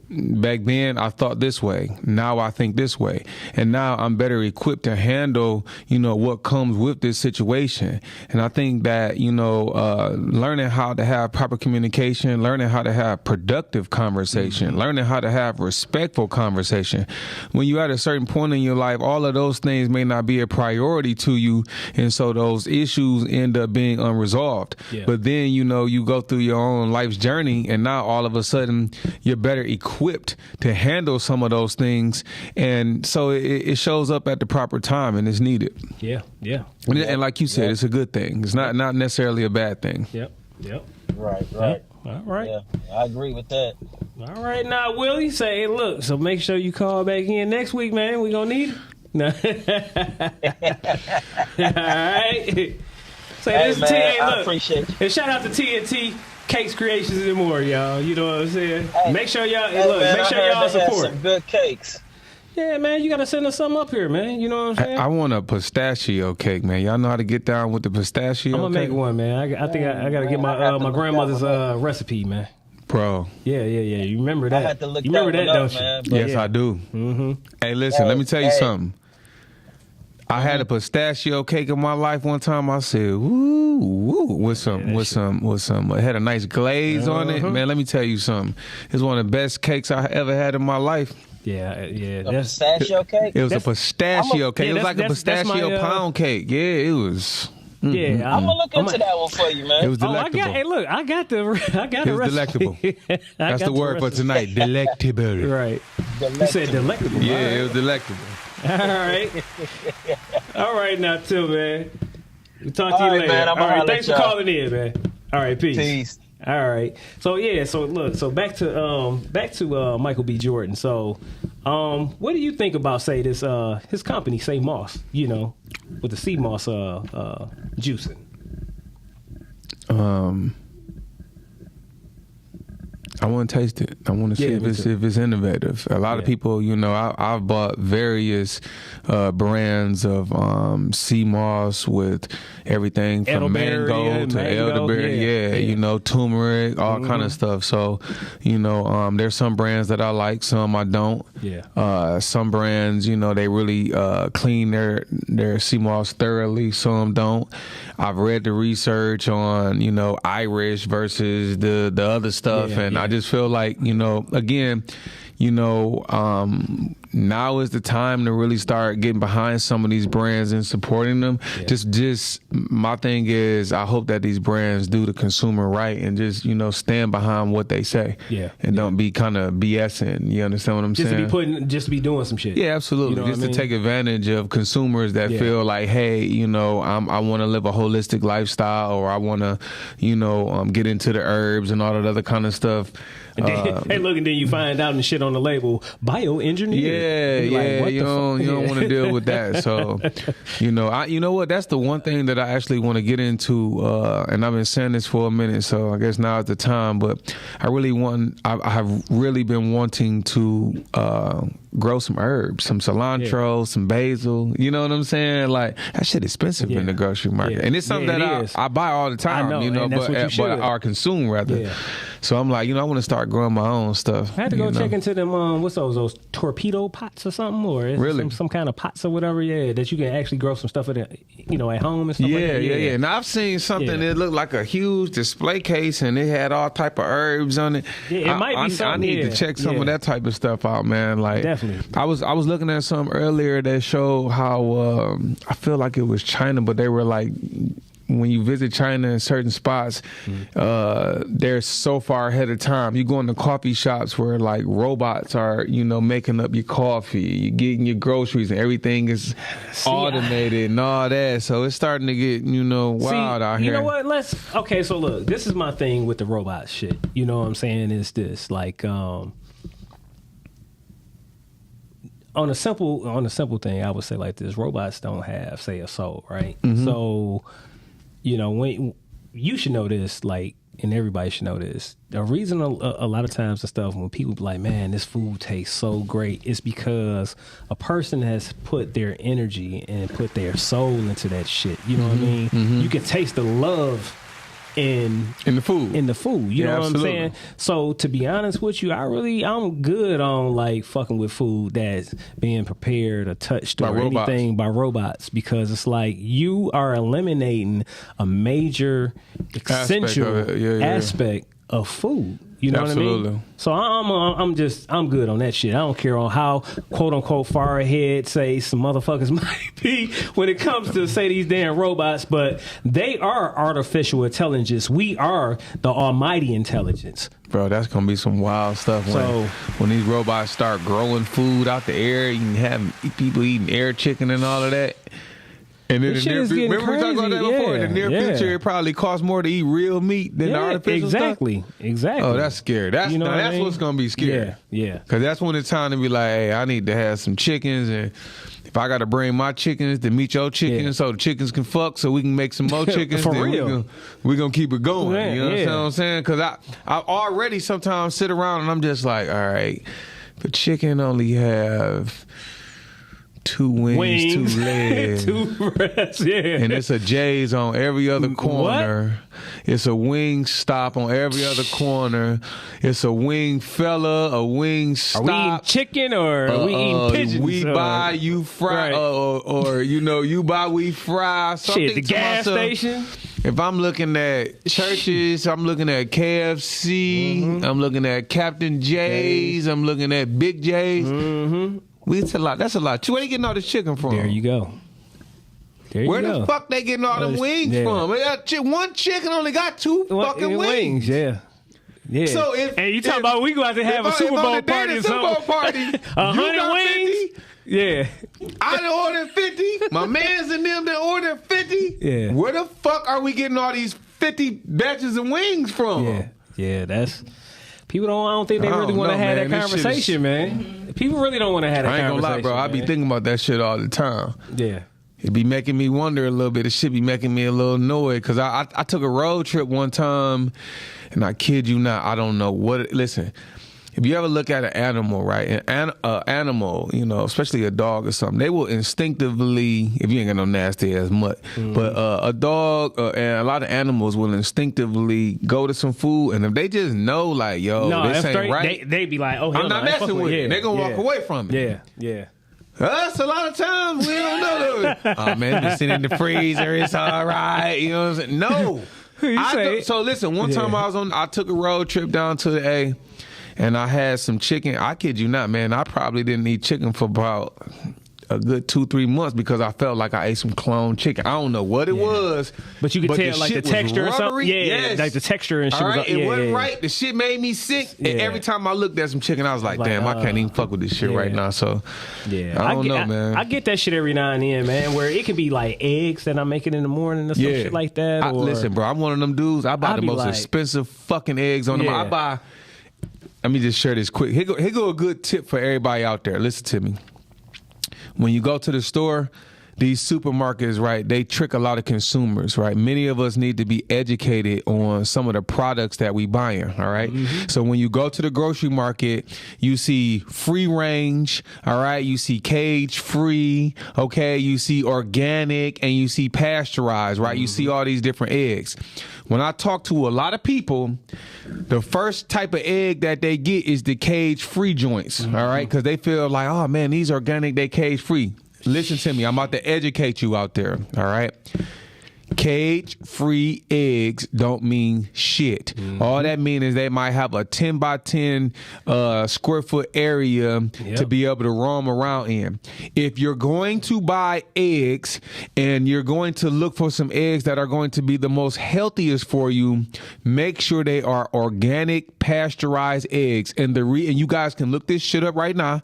back then I thought this way. Now I think this way. And now I'm better equipped to handle, what comes with this situation. And I think that, learning how to have proper communication, learning how to have productive conversation, learning how to have respectful conversation. When you're at a certain point in your life, all of those things may not be a priority to you. And so those issues end up being unresolved. Yeah. But then, you go through your own life's journey, and now all of a sudden you're better equipped to handle some of those things, and so it shows up at the proper time and it's needed. Yeah. And like you said, it's a good thing. It's not necessarily a bad thing. Yep. Right. All right. Yeah, I agree with that. All right, now Willie, say, look, so make sure you call back in next week, man. We gonna need it. No. All right. So Hey, this man, T. I Look, appreciate you. and shout out to TNT Cakes Creations and more, y'all. You know what I'm saying? Hey, make sure y'all man, make sure I heard y'all they had support. some good cakes. Yeah, man, you gotta send us something up here, man. You know what I'm saying? I want a pistachio cake, man. Y'all know how to get down with the pistachio I'm gonna cake? make one, man. I think I gotta get my grandmother's recipe, man. Bro. Yeah. You remember that? I had to look you remember that that, one don't up, you? man. Yes, I do. Mm-hmm. Hey, listen, let me tell you Hey. something. I had a pistachio cake in my life one time. I said, "Woo!" with some. It had a nice glaze on it. Man, let me tell you something. It's one of the best cakes I ever had in my life. Yeah. A pistachio cake? It was a pistachio cake. It was like a that's pistachio my, pound cake. Yeah, it was. Yeah, I'm gonna look into that one for you, man. It was delectable. I got the It was delectable. That's the word for tonight. Delectable. Right. You said delectable. Yeah, All right. it was delectable. All right, now, Tim, man. We'll talk to you later. Man, All right, thanks for y'all. calling in, man. All right, peace. Peace. All right. So back to Michael B. Jordan. So, what do you think about, say, this his company, say Moss, with the sea moss juicing? I want to taste it. I want to see if it's innovative. A lot of people, you know, I've bought various brands of sea moss with everything from mango to elderberry, you know, turmeric, all kind of stuff. So, you know, there's some brands that I like, some I don't. Yeah. Some brands, you know, they really clean their sea moss thoroughly. Some don't. I've read the research on, you know, Irish versus the other stuff, and I just feel like, you know, again, you know, now is the time to really start getting behind some of these brands and supporting them. Just my thing is, I hope that these brands do the consumer right and just, you know, stand behind what they say. And don't be kind of BSing. You understand what I'm saying? Just to be doing some shit. Yeah, absolutely. You know just to take advantage of consumers that feel like, hey, you know, I want to live a holistic lifestyle, or I want to, you know, get into the herbs and all that other kind of stuff. And then, hey, look, and then you find out and shit on the label, bioengineered. Like, you don't want to deal with that. So, you know what? That's the one thing that I actually want to get into, and I've been saying this for a minute, so I guess now is the time. But I have really been wanting to grow some herbs, some cilantro, some basil. You know what I'm saying? Like, that shit expensive in the grocery market, and it's something that I buy all the time. You know, but I consume rather. So I'm like, you know, I want to start growing my own stuff. I had to go check into them, what's those torpedo pots or something, or really? some kind of pots or whatever, that you can actually grow some stuff at, you know, at home and stuff like that. Yeah. And I've seen something that looked like a huge display case, and it had all type of herbs on it. Yeah, it might be something. I need to check some of that type of stuff out, man. Like, definitely. I was looking at some earlier that showed how I feel like it was China, but they were like, when you visit China in certain spots, they're so far ahead of time. You go into coffee shops where like robots are, you know, making up your coffee, you getting your groceries, and everything is automated and all that. So it's starting to get, you know, wild out here. You know what? So look, this is my thing with the robot shit. You know what I'm saying? Is this like on a simple thing, I would say like this: robots don't have, say, a soul, right? So, you know, when you should know this, like, and everybody should know this. The reason a lot of times and stuff when people be like, man, this food tastes so great, it's because a person has put their energy and put their soul into that shit. You know what I mean? You can taste the love in the food. You know what I'm saying? So to be honest with you, I'm good on like fucking with food that's being prepared or touched or anything by robots, because it's like you are eliminating a major essential aspect of food. You know what I mean? So I'm good on that shit. I don't care on how quote unquote far ahead say some motherfuckers might be when it comes to say these damn robots, but they are artificial intelligence. We are the almighty intelligence. Bro, that's gonna be some wild stuff when these robots start growing food out the air. You can have people eating air chicken and all of that. And then remember we talked about that before? In the near future, it probably costs more to eat real meat than the artificial stuff. Exactly. Oh, that's scary. That's what's going to be scary. Yeah. Because that's when it's time to be like, hey, I need to have some chickens, and if I got to bring my chickens to meet your chickens so the chickens can fuck so we can make some more chickens, for real. We're going to keep it going. Yeah, you know what I'm saying? Because I already sometimes sit around and I'm just like, all right, the chicken only have 2 wings, 2 legs, 2 breasts, and it's a J's on every other corner. What? It's a wing stop on every other corner. It's a wing fella, a wing stop. Are we eating chicken or are we eating pigeons? We buy, you fry, or you know, you buy, we fry. Something shit, the gas station. If I'm looking at churches, I'm looking at KFC, I'm looking at Captain J's, I'm looking at Big J's. That's a lot. Where they getting all this chicken from? There you go. Where the fuck they getting all them wings from? One chicken only got 2 fucking wings. Yeah. So you talking about we go out to have a Super Bowl party or something? 100 wings? Yeah. I done ordered 50. My mans and them that ordered 50. Yeah. Where the fuck are we getting all these 50 batches of wings from? Yeah, that's... People I don't think they really want to have that conversation, man. People really don't want to have that conversation. I ain't gonna lie, bro. I be thinking about that shit all the time. Yeah. it be making me wonder a little bit. It should be making me a little annoyed because I took a road trip one time, and I kid you not, I don't know what. Listen, if you ever look at an animal, right, an animal, you know, especially a dog or something, they will instinctively, if you ain't got no nasty ass mutt, but a dog and a lot of animals will instinctively go to some food, and if they just know, like, yo, this ain't right, they be like, oh, I'm not messing with it. They're gonna walk away from it. Yeah. Us, a lot of times, we don't know. Oh, man, it's sitting in the freezer. It's all right. You know what I'm saying? No. So, listen, one time I took a road trip down to the A, and I had some chicken. I kid you not, man. I probably didn't eat chicken for about a good 2-3 months because I felt like I ate some clone chicken. I don't know what it was. But you could tell, like, the texture or something. Yeah, yes. Like the texture and shit. All right, it wasn't right. The shit made me sick. And every time I looked at some chicken, I was like, damn, I can't even fuck with this shit right now. So, I don't know, man. I get that shit every now and then, man, where it can be like eggs that I'm making in the morning or some shit like that. Listen, bro, I'm one of them dudes. I buy the most expensive fucking eggs on them. I buy, let me just share this quick. Here go a good tip for everybody out there. Listen to me. When you go to the store, these supermarkets, right, they trick a lot of consumers, right? Many of us need to be educated on some of the products that we buying, all right? So when you go to the grocery market, you see free range, all right? You see cage free, okay? You see organic, and you see pasteurized, right? You see all these different eggs. When I talk to a lot of people, the first type of egg that they get is the cage free joints, all right? Because they feel like, oh man, these organic, they cage free. Listen to me. I'm about to educate you out there. All right. Cage-free eggs don't mean shit. All that means is they might have a 10 by 10 square foot area to be able to roam around in. If you're going to buy eggs and you're going to look for some eggs that are going to be the most healthiest for you, make sure they are organic, pasteurized eggs. And and you guys can look this shit up right now.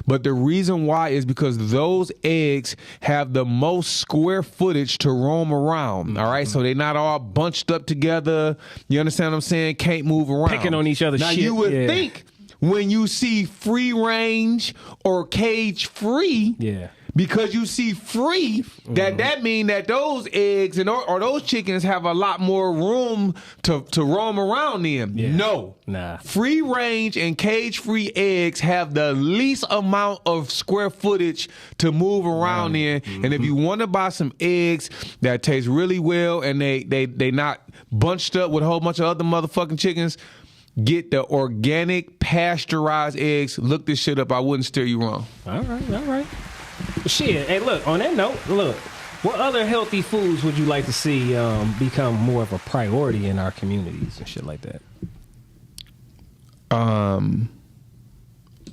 But the reason why is because those eggs have the most square footage to roam around. All right, so they're not all bunched up together. You understand what I'm saying? Can't move around. Picking on each other's shit. Now, you would think when you see free range or cage free, because you see free, that mean that those eggs or those chickens have a lot more room to roam around in. No. Nah. Free range and cage free eggs have the least amount of square footage to move around in. And if you want to buy some eggs that taste really well and they not bunched up with a whole bunch of other motherfucking chickens, get the organic pasteurized eggs. Look this shit up. I wouldn't steer you wrong. All right. Shit. Hey, look, on that note, what other healthy foods would you like to see become more of a priority in our communities and shit like that?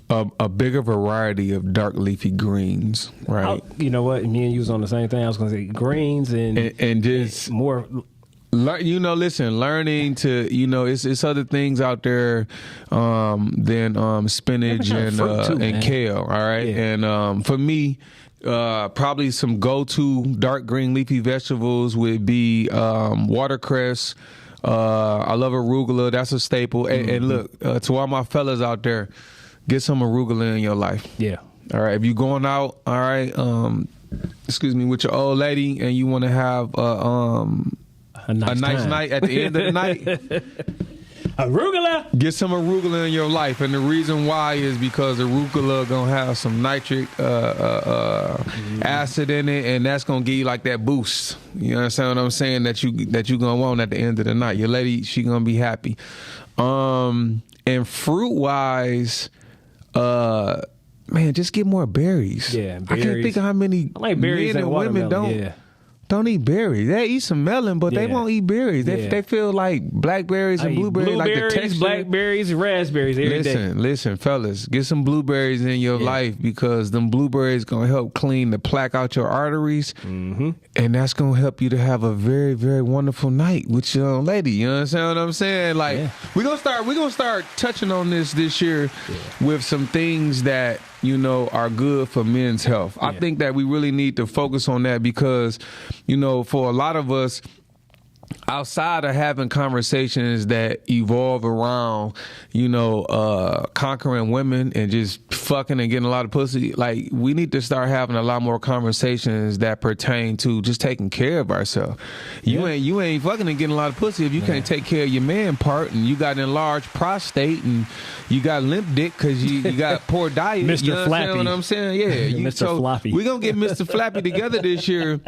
A bigger variety of dark leafy greens, right? You know what? Me and you was on the same thing. I was going to say greens and just more. Learning to, it's other things out there than spinach and kale, all right? And for me, probably some go-to dark green leafy vegetables would be watercress. I love arugula. That's a staple. And look, to all my fellas out there, get some arugula in your life. Yeah. All right. If you're going out, all right, with your old lady and you want to have a nice night at the end of the night. Arugula. Get some arugula in your life, and the reason why is because arugula gonna have some nitric acid in it, and that's gonna give you like that boost. You understand what I'm saying? That you gonna want at the end of the night. Your lady, she gonna be happy. And fruit wise, man, just get more berries. Yeah, berries. I can't think of how many berries men and women don't eat berries. They eat some melon, but they won't eat berries. They feel like blackberries and blueberries, like the texture. Blackberries, raspberries every day. Listen, fellas, get some blueberries in your life because them blueberries gonna help clean the plaque out your arteries, and that's gonna help you to have a very, very wonderful night with your lady. You understand what I'm saying? Like we're gonna start touching on this year with some things that are good for men's health. I think that we really need to focus on that because, for a lot of us, outside of having conversations that evolve around, conquering women and just fucking and getting a lot of pussy, like, we need to start having a lot more conversations that pertain to just taking care of ourselves. You ain't fucking and getting a lot of pussy if you can't take care of your man part, and you got an enlarged prostate and you got limp dick because you got poor diet. Mr. You understand Flappy. what I'm saying? Yeah. Mr. Floppy. We're going to get Mr. Flappy together this year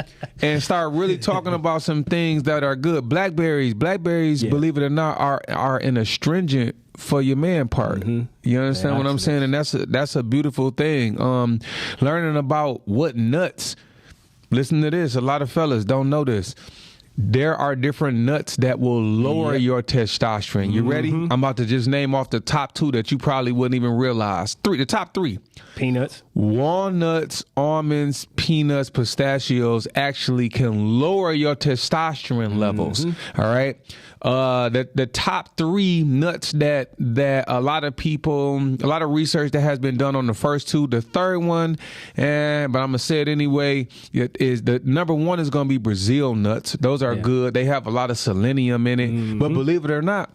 and start really talking about some things that are good. Blackberries, believe it or not, are an astringent for your man part. Mm-hmm. You understand what I'm saying? And that's a beautiful thing. Learning about what nuts. Listen to this. A lot of fellas don't know this. There are different nuts that will lower your testosterone. You ready? I'm about to just name off the top 2 that you probably wouldn't even realize. The top 3. Peanuts. Walnuts, almonds, peanuts, pistachios actually can lower your testosterone levels. All right. The top 3 nuts that a lot of research that has been done on the first 2. The third one, but I'm gonna say it anyway, is the number 1 is gonna be Brazil nuts. Those are good. They have a lot of selenium in it. But believe it or not,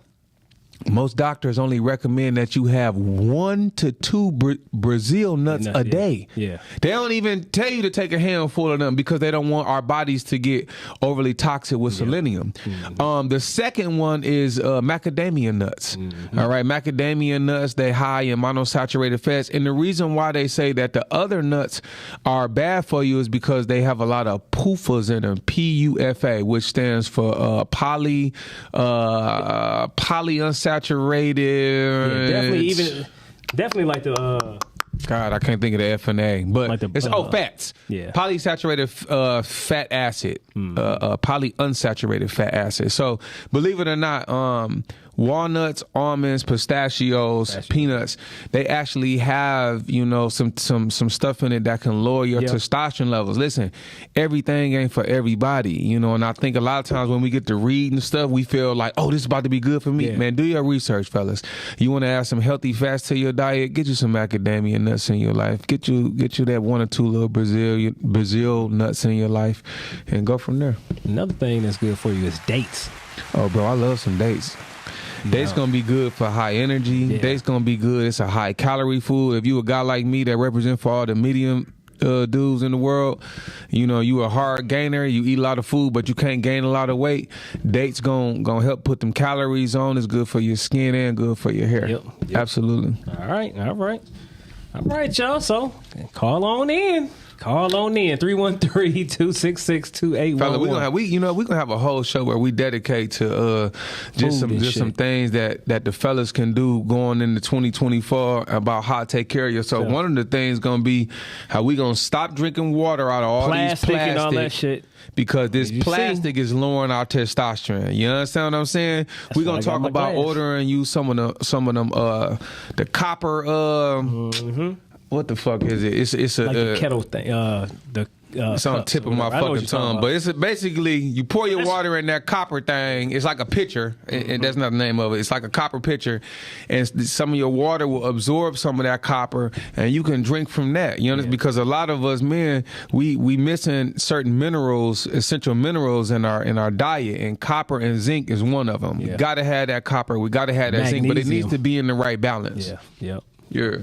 most doctors only recommend that you have 1 to 2 Brazil nuts a day. Yeah. They don't even tell you to take a handful of them because they don't want our bodies to get overly toxic with selenium. The second one is macadamia nuts. All right, macadamia nuts, they high in monosaturated fats. And the reason why they say that the other nuts are bad for you is because they have a lot of PUFAs in them, PUFA, which stands for polyunsaturated. Definitely like the God, I can't think of the F and A, but like it's fats. Yeah, polysaturated fat acid, polyunsaturated fat acid. So believe it or not, walnuts, almonds, pistachios, peanuts, they actually have some stuff in it that can lower your testosterone levels. Listen, everything ain't for everybody, and I think a lot of times when we get to read and stuff, we feel like, oh, this is about to be good for me. Man, do your research, fellas. You want to add some healthy fats to your diet? Get you some macadamia nuts in your life. Get you that 1 or 2 little Brazil nuts in your life, and go from there. Another thing that's good for you is dates. Oh, bro, I love some dates. Dates gonna be good for high energy. Dates gonna be good. It's a high calorie food. If you a guy like me that represent for all the medium dudes in the world, you a hard gainer. You eat a lot of food, but you can't gain a lot of weight. Dates gonna help put them calories on. It's good for your skin and good for your hair. Yep. Absolutely. All right, y'all. So call on in. 313-266-2811. Fella, we're gonna have a whole show where we dedicate to some things that the fellas can do going into 2024 about how to take care of yourself. One of the things gonna be how we gonna stop drinking water out of all these plastic and all that shit. Because this plastic is lowering our testosterone. You understand what I'm saying? We're gonna talk about ordering you some of them the copper what the fuck is it? It's a like the kettle thing. It's on the tip of my fucking tongue. But it's basically you pour your water in that copper thing. It's like a pitcher, and that's not the name of it. It's like a copper pitcher, and some of your water will absorb some of that copper, and you can drink from that. You know, because a lot of us men we missing certain minerals, essential minerals in our diet, and copper and zinc is one of them. We gotta have that copper. We gotta have that zinc, but it needs to be in the right balance. Yeah. All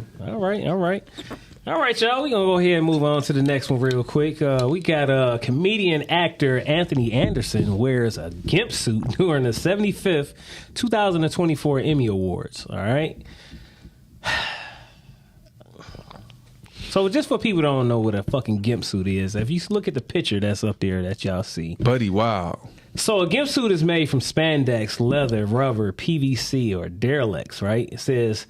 right, y'all. We're going to go ahead and move on to the next one real quick. We got comedian actor Anthony Anderson wears a gimp suit during the 75th 2024 Emmy Awards. All right. So just for people who don't know what a fucking gimp suit is, if you look at the picture that's up there that y'all see. Buddy, wow. So a gimp suit is made from spandex, leather, rubber, PVC, or Duralex, right? It says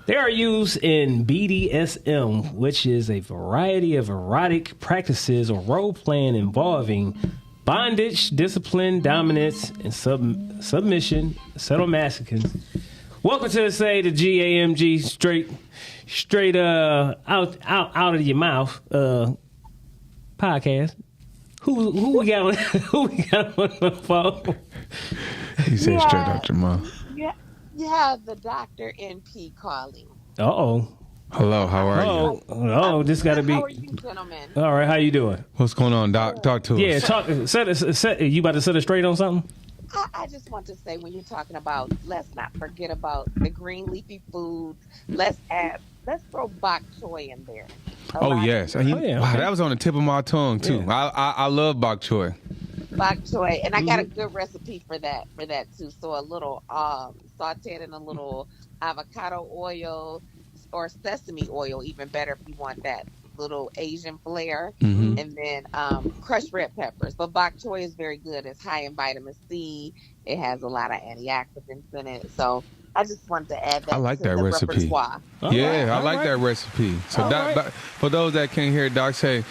they are used in BDSM, which is a variety of erotic practices or role-playing involving bondage, discipline, dominance, and submission, sadomasochism. Welcome to the GAMG straight out of your mouth podcast. Who we got on the phone? He said straight out your mouth. You have the Dr. NP calling. Uh-oh. Hello, how are you? Oh, this got to be. How are you, gentlemen? All right, how you doing? What's going on, Doc? Talk to us. Yeah, you about to set us straight on something? I just want to say, when you're talking about, let's not forget about the green leafy foods. Let's throw bok choy in there. A Oh lot yes, of wow, that was on the tip of my tongue too. Yeah. I love bok choy. bok choy, and I got a good recipe for that too. So a little sauteed in a little avocado oil or sesame oil, even better if you want that little Asian flair, Mm-hmm. and then crushed red peppers. But bok choy is very good. It's high in vitamin C. It has a lot of antioxidants in it. So I just wanted to add that I like to that the recipe. repertoire. I All like right. that recipe. So All right. for those that can't hear Doc say,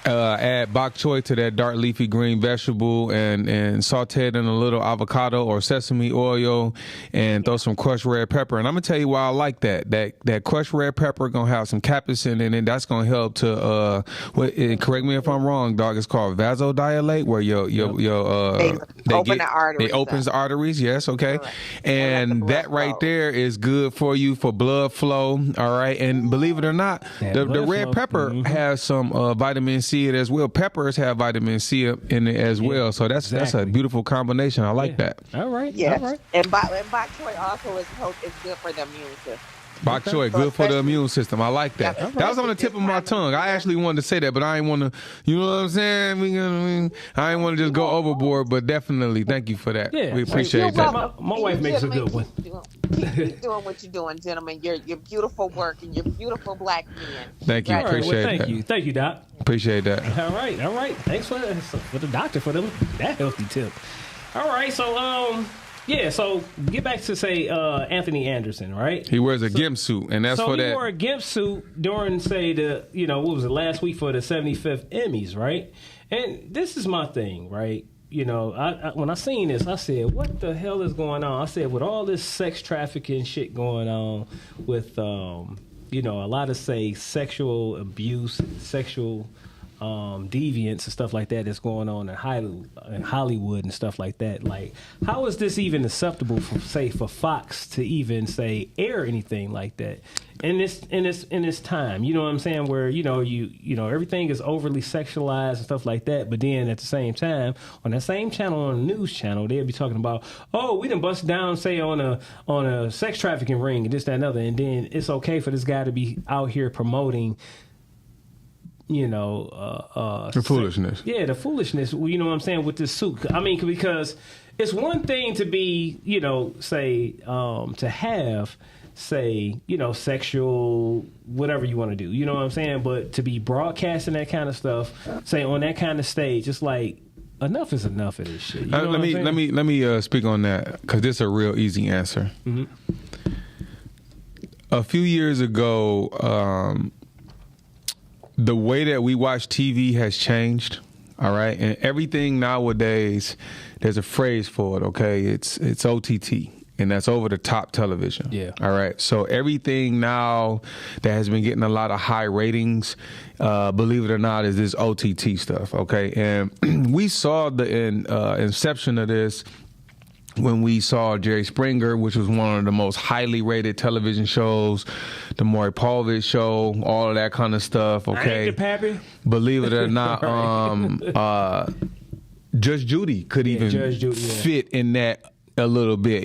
add bok choy to that dark leafy green vegetable and saute it in a little avocado or sesame oil and throw some crushed red pepper. And I'm gonna tell you why I like that. That crushed red pepper gonna have some capsaicin in it. That's gonna help to correct me if I'm wrong, Doc. It's called vasodilate, where They open the arteries It opens up. the arteries. Yes, okay. Correct. And And let the that blood right flow. there is good for you for blood flow. All right. And believe it or not, That the blood red flow. pepper has some vitamin C in it as well. Peppers have vitamin C in it as well. So that's a exactly. beautiful combination. I like that. All right. Yes, All right. and bok choy also is good for the immune system. Bok choy, good for the especially- immune system. I like that. Yeah, That was on the tip of my tongue. I actually wanted to say that, but I ain't want to, you know what I'm saying? I ain't want to just go overboard, but definitely thank you for that. Yeah. We appreciate You're that. welcome. My wife makes a good one. Keep doing what you're doing, gentlemen. Your beautiful work and your beautiful black men. Thank you. Right. All right. Appreciate Well, that. thank you, Doc. Appreciate that. All right. Thanks for the doctor for that healthy tip. All right. So so get back to say Anthony Anderson, right? He wears a gimp suit, and that's So for he that. wore a gimp suit during, say, what was it, last week for the 75th Emmys, right? And this is my thing, right? I when I seen this, I said, what the hell is going on? I said, with all this sex trafficking shit going on with, a lot of, say, sexual abuse, sexual deviance and stuff like that that's going on in Hollywood and stuff like that. Like, how is this even acceptable for Fox to even say air anything like that in this time? You know what I'm saying? Where everything is overly sexualized and stuff like that. But then at the same time, on that same channel, on the news channel, they'll be talking about, oh, we done bust down, say, on a sex trafficking ring and this, that, and other, and then it's okay for this guy to be out here promoting The foolishness. Yeah, the foolishness. You know what I'm saying, with this suit. I mean, because it's one thing to be, to have, sexual, whatever you want to do. You know what I'm saying? But to be broadcasting that kind of stuff, say, on that kind of stage, it's like, enough is enough of this shit. You know what I'm saying? let me speak on that, because this is a real easy answer. Mm-hmm. A few years ago, the way that we watch TV has changed. All right, and everything nowadays, there's a phrase for it. Okay, it's OTT, and that's over the top television. Yeah. All right. So everything now that has been getting a lot of high ratings, believe it or not, is this OTT stuff. Okay, and we saw the inception of this when we saw Jerry Springer, which was one of the most highly rated television shows, the Maury Povich show, all of that kind of stuff. Okay, Ain't the pappy? believe it or not, Judge Judy could even Judge Judy, yeah. fit in that a little bit.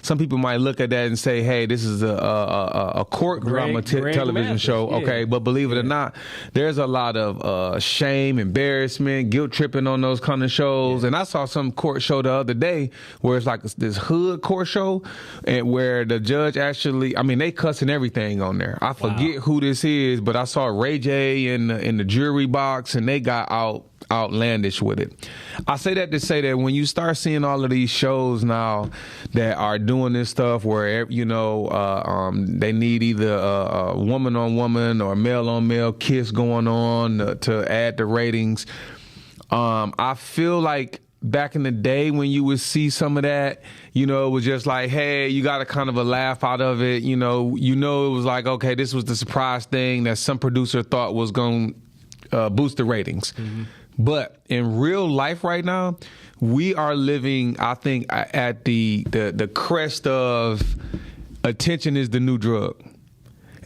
Some people might look at that and say, hey, this is a court drama Greg television Mathis, show. yeah. Okay, but believe it or not, there's a lot of shame, embarrassment, guilt tripping on those kind of shows. And I saw some court show the other day where it's like this hood court show, and where the judge actually, they cussing everything on there. I forget who this is, but I saw Ray J in the jury box, and they got outlandish with it. I say that to say that when you start seeing all of these shows now that are doing this stuff where they need either a woman on woman or male on male kiss going on to add the ratings, I feel like back in the day when you would see some of that, it was just like, hey, you got a kind of a laugh out of it. It was like, okay, this was the surprise thing that some producer thought was going to boost the ratings. Mm-hmm. But in real life right now, we are living, I think, at the crest of attention is the new drug.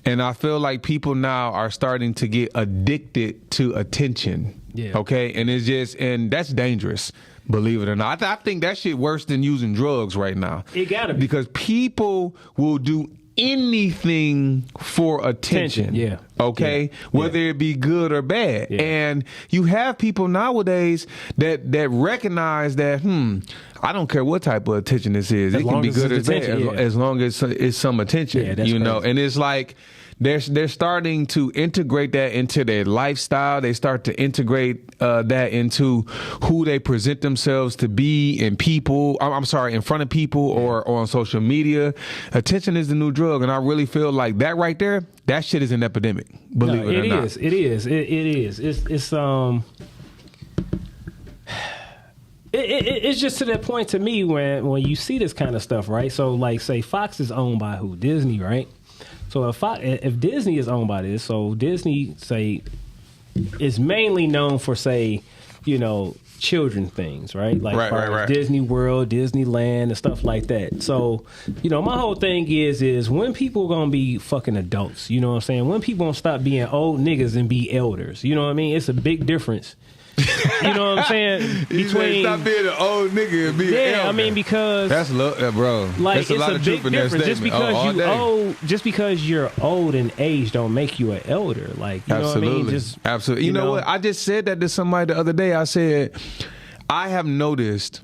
And I feel like people now are starting to get addicted to attention. Yeah. Okay. And and that's dangerous, Believe it or not. I think that shit worse than using drugs right now. It gotta be. Because people will do anything for attention. Yeah. Okay? Yeah. Whether it be good or bad. Yeah. And you have people nowadays that recognize that, I don't care what type of attention this is. It can be good or bad as long as it's some attention. Yeah, that's you know, crazy. and it's like they're starting to integrate that into their lifestyle. They start to integrate that into who they present themselves to be in people. I'm sorry, in front of people or on social media. Attention is the new drug, and I really feel like that right there. That shit is an epidemic. Believe it or not. It is. It's just to that point to me when you see this kind of stuff, right? So like, say Fox is owned by who? Disney, right? So if Disney is owned by this, so Disney, say, is mainly known for, say, you know, children things, right? Like right. Disney World, Disneyland, and stuff like that. So, you know, my whole thing is when people gonna be fucking adults, you know what I'm saying? When people gonna stop being old niggas and be elders, you know what I mean? It's a big difference. You know what I'm saying? Between stop being an old nigga and be an elder. I mean, because that's bro. Like, that's a lot of big truth in that difference. statement. Just because you're old in age don't make you an elder. Like, you know what I mean? Absolutely. You know what? I just said that to somebody the other day. I said, I have noticed,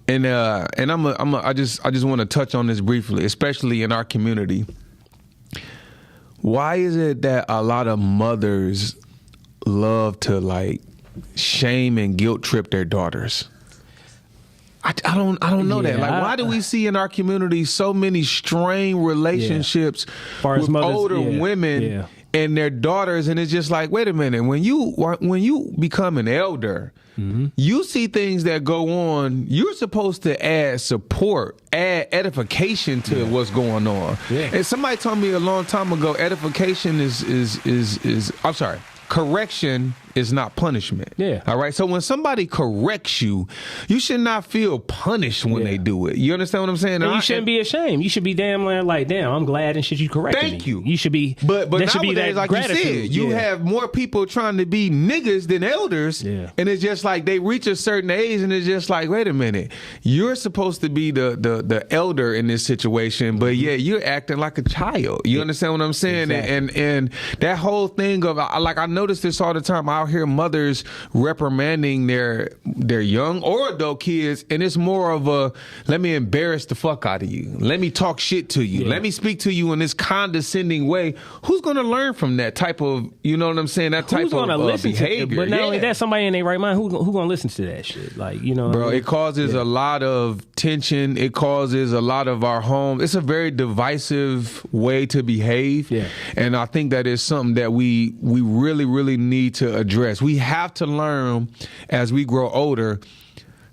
and I just want to touch on this briefly, especially in our community. Why is it that a lot of mothers love to like shame and guilt trip their daughters? I don't know that. Like, why do we see in our community so many strained relationships with older women and their daughters? And it's just like, wait a minute, when you become an elder, you see things that go on. You're supposed to add support, add edification to what's going on. Yeah. And somebody told me a long time ago, edification is I'm sorry. Correction is not punishment. Yeah. All right. So when somebody corrects you, you should not feel punished when they do it. You understand what I'm saying? And you shouldn't be ashamed. You should be damn I'm glad and shit you corrected me. Thank you. You should be. But there nowadays, should be that like gratitude. you said, you have more people trying to be niggas than elders. Yeah. And it's just like they reach a certain age and it's just like, wait a minute, you're supposed to be the elder in this situation, but you're acting like a child. You understand what I'm saying? Exactly. And that whole thing of like, I notice this all the time. I'll hear mothers reprimanding their young or adult kids, and it's more of a, let me embarrass the fuck out of you. Let me talk shit to you. Let me speak to you in this condescending way. Who's going to learn from that type of, you know what I'm saying, that type of behavior? But not only that, somebody in their right mind, who going to listen to that shit? Like, you know, bro, it causes a lot of tension. It causes a lot of our home. It's a very divisive way to behave. Yeah. And I think that is something that we really, really need to address. We have to learn as we grow older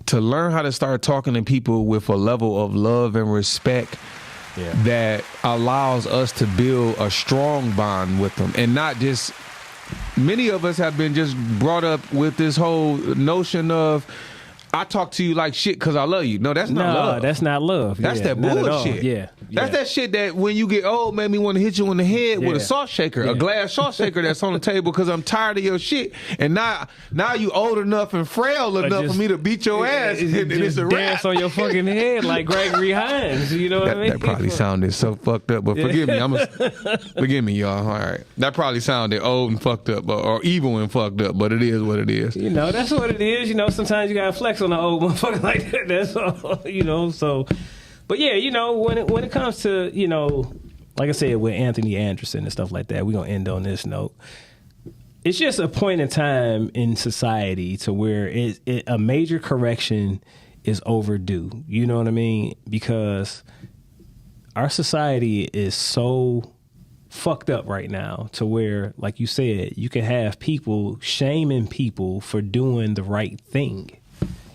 to learn how to start talking to people with a level of love and respect that allows us to build a strong bond with them, and not just, many of us have been just brought up with this whole notion of, I talk to you like shit because I love you. No, that's not love. That's not love. That's that bullshit. Yeah. That's that shit that when you get old, made me want to hit you in the head with a salt shaker, a glass salt shaker that's on the table because I'm tired of your shit. And now you old enough and frail enough for me to beat your ass. And it's a rap. Dance on your fucking head like Gregory Hines. You know what I mean? That probably sounded so fucked up, but forgive me. Forgive me, y'all. All right. That probably sounded old and fucked up or evil and fucked up, but it is what it is. You know, that's what it is. You know, sometimes you got to flex on the old motherfucker like that. That's all, you know, so. But yeah, you know, when it comes to, you know, like I said, with Anthony Anderson and stuff like that, we're going to end on this note. It's just a point in time in society to where a major correction is overdue. You know what I mean? Because our society is so fucked up right now to where, like you said, you can have people shaming people for doing the right thing.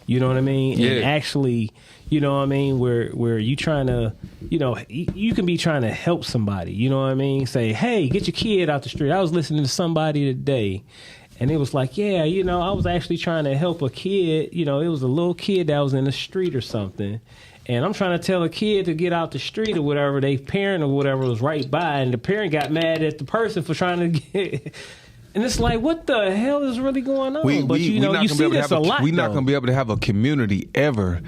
You know what I mean? Yeah. And actually, you know what I mean, where you trying to, you know, you can be trying to help somebody, you know what I mean? Say, hey, get your kid out the street. I was listening to somebody today, and it was like, yeah, you know, I was actually trying to help a kid. You know, it was a little kid that was in the street or something. And I'm trying to tell a kid to get out the street or whatever, their parent or whatever was right by, and the parent got mad at the person for trying to get... And it's like, what the hell is really going on? We you not see gonna be able to this have a lot. We're not though. going to be able to have a community ever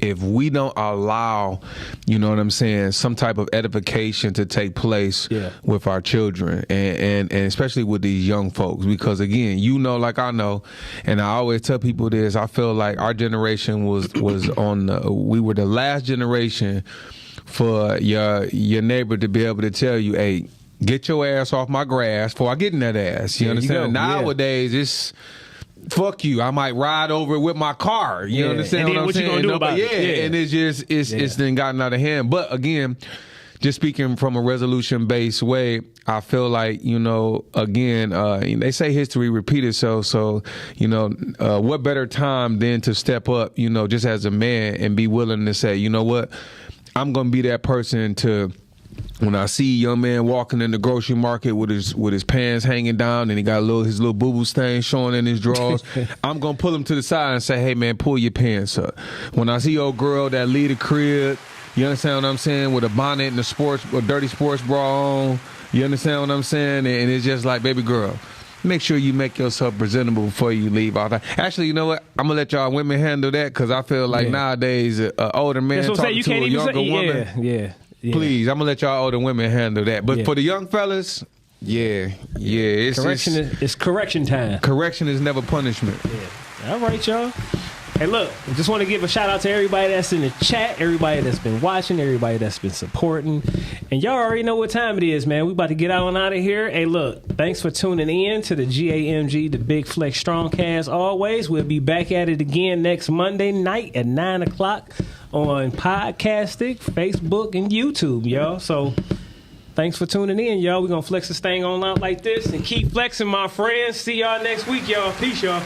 if we don't allow, you know what I'm saying, some type of edification to take place with our children and especially with these young folks. Because again, you know, like I know, and I always tell people this, I feel like our generation was we were the last generation for your neighbor to be able to tell you, hey, get your ass off my grass before I get in that ass. You understand? Nowadays, it's fuck you. I might ride over it with my car. You understand and then what I'm saying? You gonna do about it? And it's just it's then gotten out of hand. But again, just speaking from a resolution-based way, I feel like, you know, again, they say history repeat itself. So, you know, what better time than to step up, you know, just as a man and be willing to say, you know what, I'm going to be that person to, when I see a young man walking in the grocery market with his pants hanging down and he got his little boo-boo stain showing in his drawers, I'm going to pull him to the side and say, hey, man, pull your pants up. When I see old girl that leave the crib, you understand what I'm saying, with a bonnet and a dirty sports bra on, you understand what I'm saying? And it's just like, baby girl, make sure you make yourself presentable before you leave all that. Actually, you know what? I'm going to let y'all women handle that because I feel like nowadays an older man talking to a younger woman. Yeah. Please, I'm going to let y'all older women handle that. But for the young fellas, it's correction time. Correction is never punishment. Yeah. All right, y'all. Hey, look, I just want to give a shout out to everybody that's in the chat, everybody that's been watching, everybody that's been supporting. And y'all already know what time it is, man. We about to get on out of here. Hey, look, thanks for tuning in to the GAMG, the Big Flex Strongcast. Always, we'll be back at it again next Monday night at 9 o'clock on Podcastic, Facebook, and YouTube, y'all. So thanks for tuning in, y'all. We're going to flex this thing on out like this and keep flexing, my friends. See y'all next week, y'all. Peace, y'all.